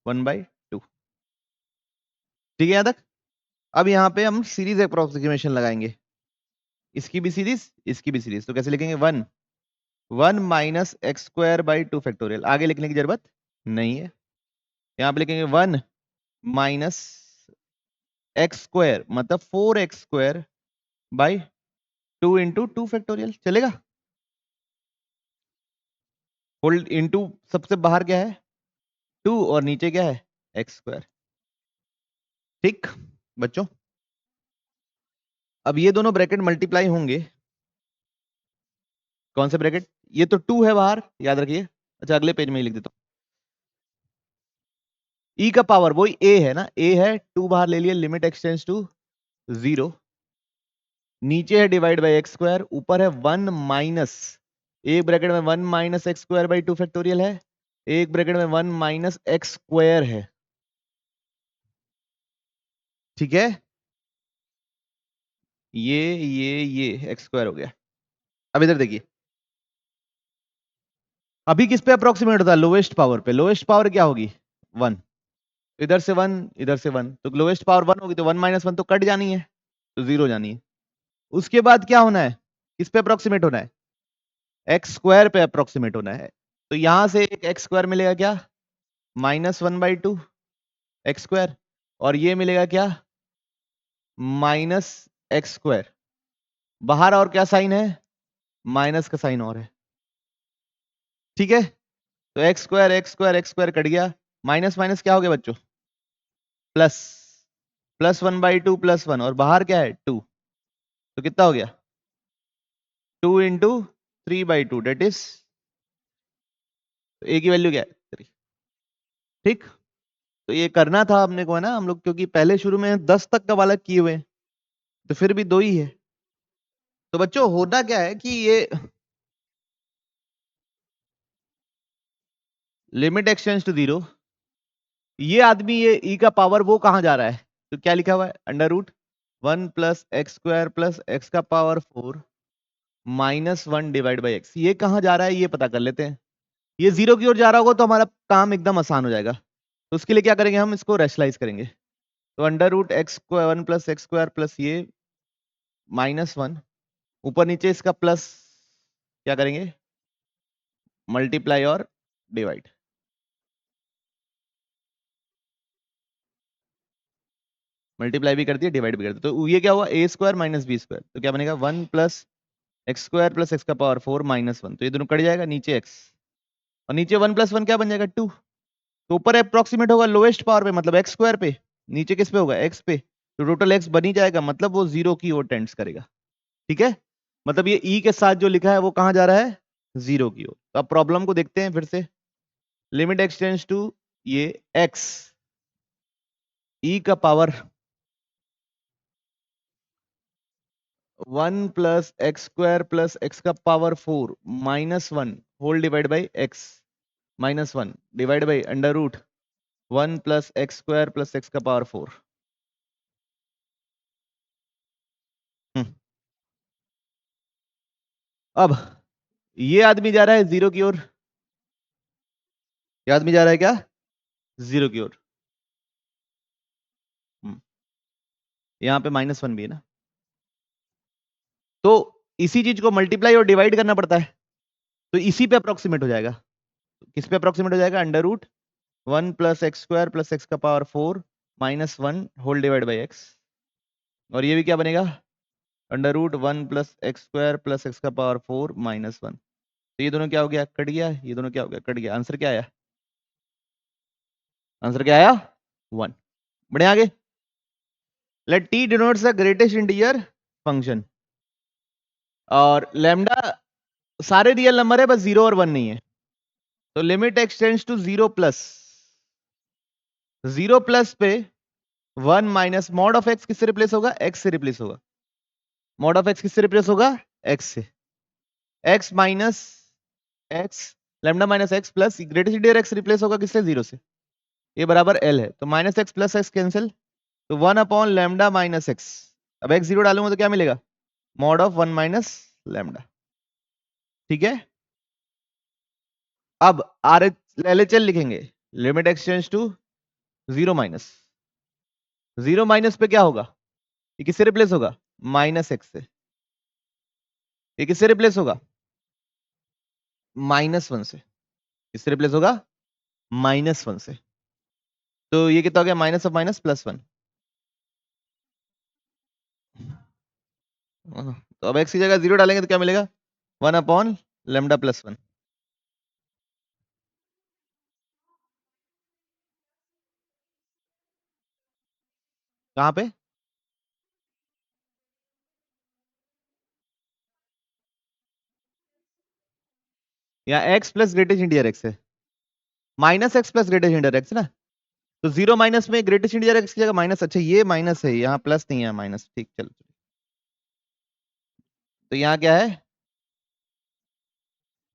Speaker 1: 1/2। ठीक है यहाँ तक? अब यहाँ पे हम सीरीज अप्रोक्सीमेशन लगाएंगे, इसकी भी सीरीज, इसकी भी सीरीज, तो कैसे लिखेंगे? 1 minus x square by 2 factorial, आगे लिखने की जरूरत नहीं है, यहाँ पे लिखेंगे 1 माइनस एक्स स्क्वायर मतलब 4x² बाई 2 इंटू 2 फैक्टोरियल, चलेगा? होल्ड इंटू सबसे बाहर क्या है? 2, और नीचे क्या है? x²। ठीक बच्चों, अब ये दोनों ब्रैकेट मल्टीप्लाई होंगे, कौन से ब्रैकेट? ये तो 2 है बाहर, याद रखिए। अच्छा, अगले पेज में ही लिख देता हूं, e का पावर वही a है ना, a है, 2 बाहर ले लिए, लिमिट एक्सटेंड्स टू 0, नीचे है डिवाइड बाई x², ऊपर है 1 माइनस, एक ब्रैकेट में 1 माइनस x² बाई 2 फैक्टोरियल है, एक ब्रैकेट में 1 माइनस x² है। ठीक है, ये x² हो गया। अब इधर देखिए, अभी किस पे अप्रोक्सीमेट होता है? लोएस्ट पावर पे। लोएस्ट पावर क्या होगी? 1। इधर से 1, इधर से 1, तो लोएस्ट पावर 1 होगी, तो 1 माइनस 1 तो कट जानी है, तो 0 जानी है। उसके बाद क्या होना है? किस पे अप्रोक्सीमेट होना है? एक्स स्क्वायर पे अप्रोक्सीमेट होना है। तो यहां से एक एक्स स्क्वायर मिलेगा क्या? -1/2 एक्स स्क्वायर, और ये मिलेगा क्या? -x²। बाहर और क्या साइन है? माइनस का साइन और है। ठीक है, तो x² कट गया, माइनस माइनस क्या हो गया बच्चों? प्लस। +1/2 +1, और बाहर क्या है? 2, तो कितना हो गया? 2 × 3/2, डेट इज, ए की वैल्यू क्या है? 3। ठीक, तो ये करना था हमने को, है ना, हम लोग, क्योंकि पहले शुरू में 10 तक का वाला किए हुए, तो फिर भी 2 ही है। तो बच्चों होना क्या है कि ये लिमिट एक्सटेंड्स टू 0, ये आदमी, ये ई का पावर वो कहां जा रहा है? तो क्या लिखा हुआ है? √1 + x² + x का पावर 4 -1 डिवाइड बाई x। ये कहां जा रहा है ये पता कर लेते हैं। ये 0 की ओर जा रहा होगा तो हमारा काम एकदम आसान हो जाएगा। तो उसके लिए क्या करेंगे? हम इसको रैशनलाइज करेंगे। तो √1 + x² + ये -1, ऊपर नीचे इसका प्लस, क्या करेंगे? मल्टीप्लाई और डिवाइड। मल्टीप्लाई भी कर दिया, डिवाइड भी कर दिया, तो ये क्या हुआ? a² - b², तो क्या बनेगा? 1 + x² + x का पावर 4 -1, तो ये दोनों कट जाएगा, नीचे x, और नीचे 1 + 1 क्या बन जाएगा? 2। तो ऊपर अप्रोक्सीमेट होगा लोएस्ट पावर पे, मतलब x² पे, नीचे किस पे होगा? x पे, तो टोटल x बन ही जाएगा, मतलब वो 0 की ओर टेंड्स करेगा। ठीक है, मतलब ये e के साथ जो लिखा है वो कहां जा रहा है? 0 की ओर। तो अब प्रॉब्लम को देखते हैं फिर से। लिमिट एक्सटेंड्स टू ये x, e का पावर 1 + x² + x का power 4 -1 whole divide by x, -1 divide by √1 + x² + x का पावर 4। अब ये आदमी जा रहा है 0 की ओर। ये आदमी जा रहा है क्या? 0 की ओर। यहाँ पे -1 भी है ना, तो इसी चीज को मल्टीप्लाई और डिवाइड करना पड़ता है, तो इसी पे अप्रोक्सीमेट हो जाएगा। किस पे अप्रोक्सीमेट हो जाएगा? √1 + x² + x का power 4 -1 whole divide by x, और ये भी क्या बनेगा? √1 + x² + x का पावर 4 -1। तो ये दोनों क्या हो गया? कट गया। ये दोनों क्या हो गया? कट गया। आंसर क्या आया? आंसर क्या आया? 1। बढ़िया, आगे। Let t denotes the greatest integer function, और लैम्डा सारे रियल नंबर है, बस 0 और 1 नहीं है। तो लिमिट एक्सटेंड्स टू 0 पे 1 माइनस मॉड ऑफ x किससे रिप्लेस होगा? x से रिप्लेस होगा। मॉड ऑफ x किससे रिप्लेस होगा? x से। x minus x, lambda minus x plus greatest integer x replace होगा किससे? 0 से। ये बराबर l है, तो -x + x कैंसिल, तो 1/λ माइनस x। अब x 0 डालूंगा तो क्या मिलेगा? Mod of 1 minus lambda. ठीक है, अब आर एच एल लिखेंगे। Limit x tends to 0 minus, 0 minus पे क्या होगा? ये किससे रिप्लेस होगा? -x से। ये किससे रिप्लेस होगा? -1 से। किससे रिप्लेस होगा? -1 से। तो ये कितना हो गया? Minus of minus +1। तो अब x की जगह 0 डालेंगे तो क्या मिलेगा? 1/λ +1। कहां पे? यहाँ x plus greatest integer x है, -x plus greatest integer x ना, तो 0 माइनस में ग्रेटेस्ट इंटीजर x की जगह माइनस। अच्छा, ये माइनस है, यहाँ प्लस नहीं है, माइनस। ठीक, चलो। तो यहाँ क्या है?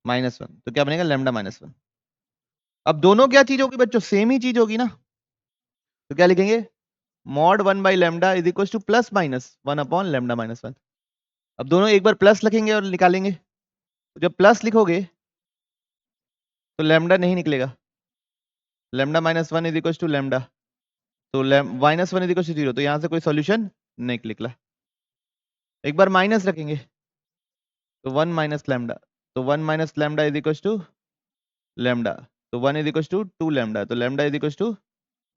Speaker 1: -1, तो क्या बनेगा? लैम्डा -1। अब दोनों क्या चीज होगी बच्चों? सेम ही चीज होगी ना, तो क्या लिखेंगे? Mod 1/λ is equal to plus minus 1/λ -1। अब दोनों एक बार प्लस लिखेंगे और निकालेंगे, तो जब प्लस लिखोगे तो लैम्डा नहीं निकलेगा, lambda minus one is equal to lambda, तो minus one is equal to zero, तो यहां से कोई सॉल्यूशन नहीं निकला। एक बार माइनस रखेंगे तो वन माइनस लैम्डा, तो one minus lambda is equal to lambda, तो one is equal to two lambda, तो lambda is equal to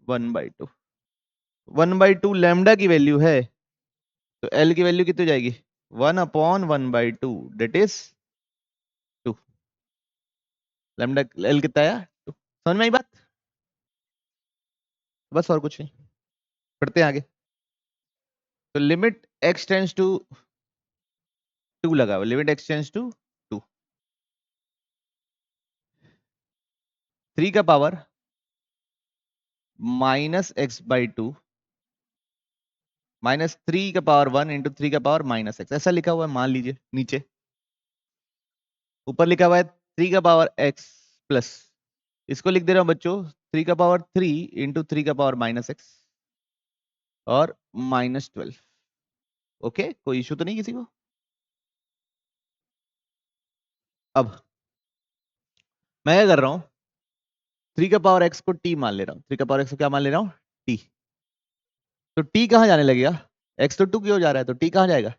Speaker 1: one by two. One by two lambda की वैल्यू है, तो एल की वैल्यू कितनी हो जाएगी, one upon one by two, that is two. Lambda L कितना आया, टू। समझ में आई बात, बस और कुछ नहीं, पढ़ते हैं आगे। तो limit x tends to two लगा हुआ, limit x tends to two, three का power minus x by two minus three का पावर वन इंटू थ्री का पावर माइनस एक्स, ऐसा लिखा हुआ है, मान लीजिए नीचे। ऊपर लिखा हुआ है थ्री का पावर एक्स प्लस, इसको लिख दे रहा हूं बच्चों, थ्री का पावर थ्री इंटू थ्री का पावर माइनस एक्स और माइनस 12। ओके, कोई इशू तो नहीं किसी को। अब मैं क्या कर रहा हूं, थ्री का पावर एक्स को टी मान ले रहा हूं, थ्री का पावर एक्स को क्या मान ले रहा हूं, टी। तो टी कहां जाने लगेगा, एक्स तो टू की ओर जा रहा है, तो टी कहां जाएगा,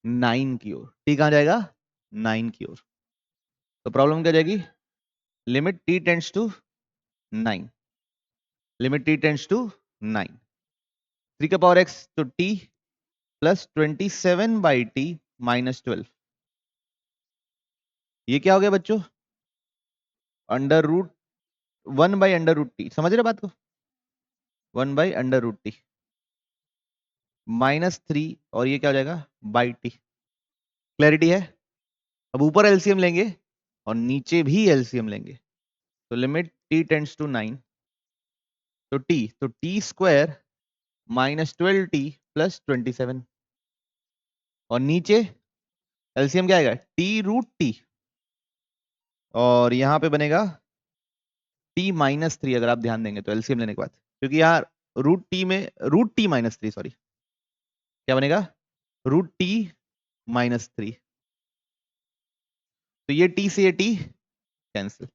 Speaker 1: नाइन की ओर, टी कहां जाएगा, नाइन की ओर। तो प्रॉब्लम क्या जाएगी, limit t tends to nine, limit t tends to nine, three का पावर एक्स तो t plus 27 by t minus 12, ये क्या हो गया बच्चों, under root one by under root t, समझ रहे बात को, one by under root t minus three, और ये क्या हो जाएगा बाई टी। क्लैरिटी है। अब ऊपर एलसीएम लेंगे और नीचे भी एलसीएम लेंगे, तो limit t tends to nine, तो t square minus 12 t plus 27, और नीचे एलसीएम क्या आएगा, टी रूट टी, और यहां पे बनेगा टी माइनस थ्री, अगर आप ध्यान देंगे तो एलसीएम लेने के बाद, क्योंकि यार रूट टी में root t minus three, sorry क्या बनेगा, रूट टी माइनस थ्री, तो ये टी से ये टी कैंसिल,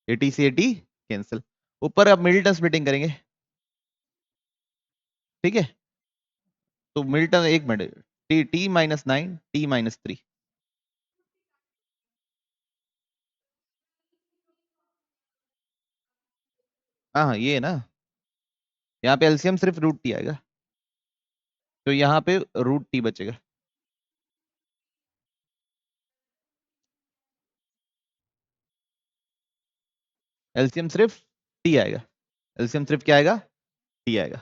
Speaker 1: ये टी से ये टी कैंसिल। ऊपर अब मिडिल टर्म स्प्लिटिंग करेंगे, ठीक है, तो मिडिल टर्म एक minute, T T minus nine t minus three, हाँ हाँ ये है ना, यहाँ पे एलसीएम सिर्फ रूट टी आएगा, तो यहाँ पे रूट टी बचेगा, एलसीएम सिर्फ टी आएगा, एलसीएम सिर्फ क्या आएगा, टी आएगा,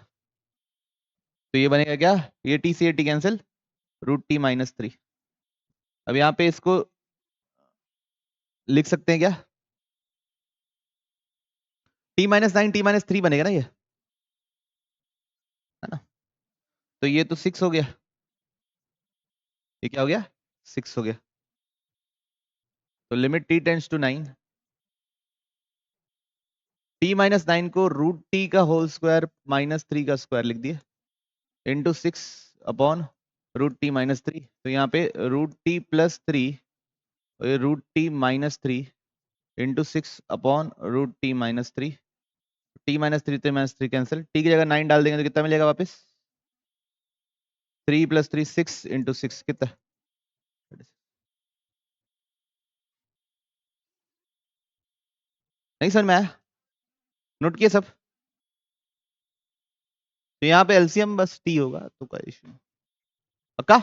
Speaker 1: तो ये बनेगा क्या, ये टी से ये t cancel, root t minus three. अब यहाँ पे इसको लिख सकते हैं क्या, t minus nine t minus three बनेगा ना ये, है ना, तो ये तो सिक्स हो गया, ये क्या हो गया, सिक्स हो गया, तो limit t tends to nine, t minus nine को रूट टी का होल स्क्वायर माइनस थ्री का स्क्वायर लिख दिया, into six upon root t minus three, तो यहाँ पे root t plus three, root t minus three into six upon root t minus three, t minus three cancel, t की जगह nine डाल देंगे तो कितना मिलेगा वापस, three plus three six into six कितना, नहीं समझ में आया, नोट किए सब, तो यहाँ पे एलसीएम बस टी होगा, तो कोई इशू नहीं, पक्का।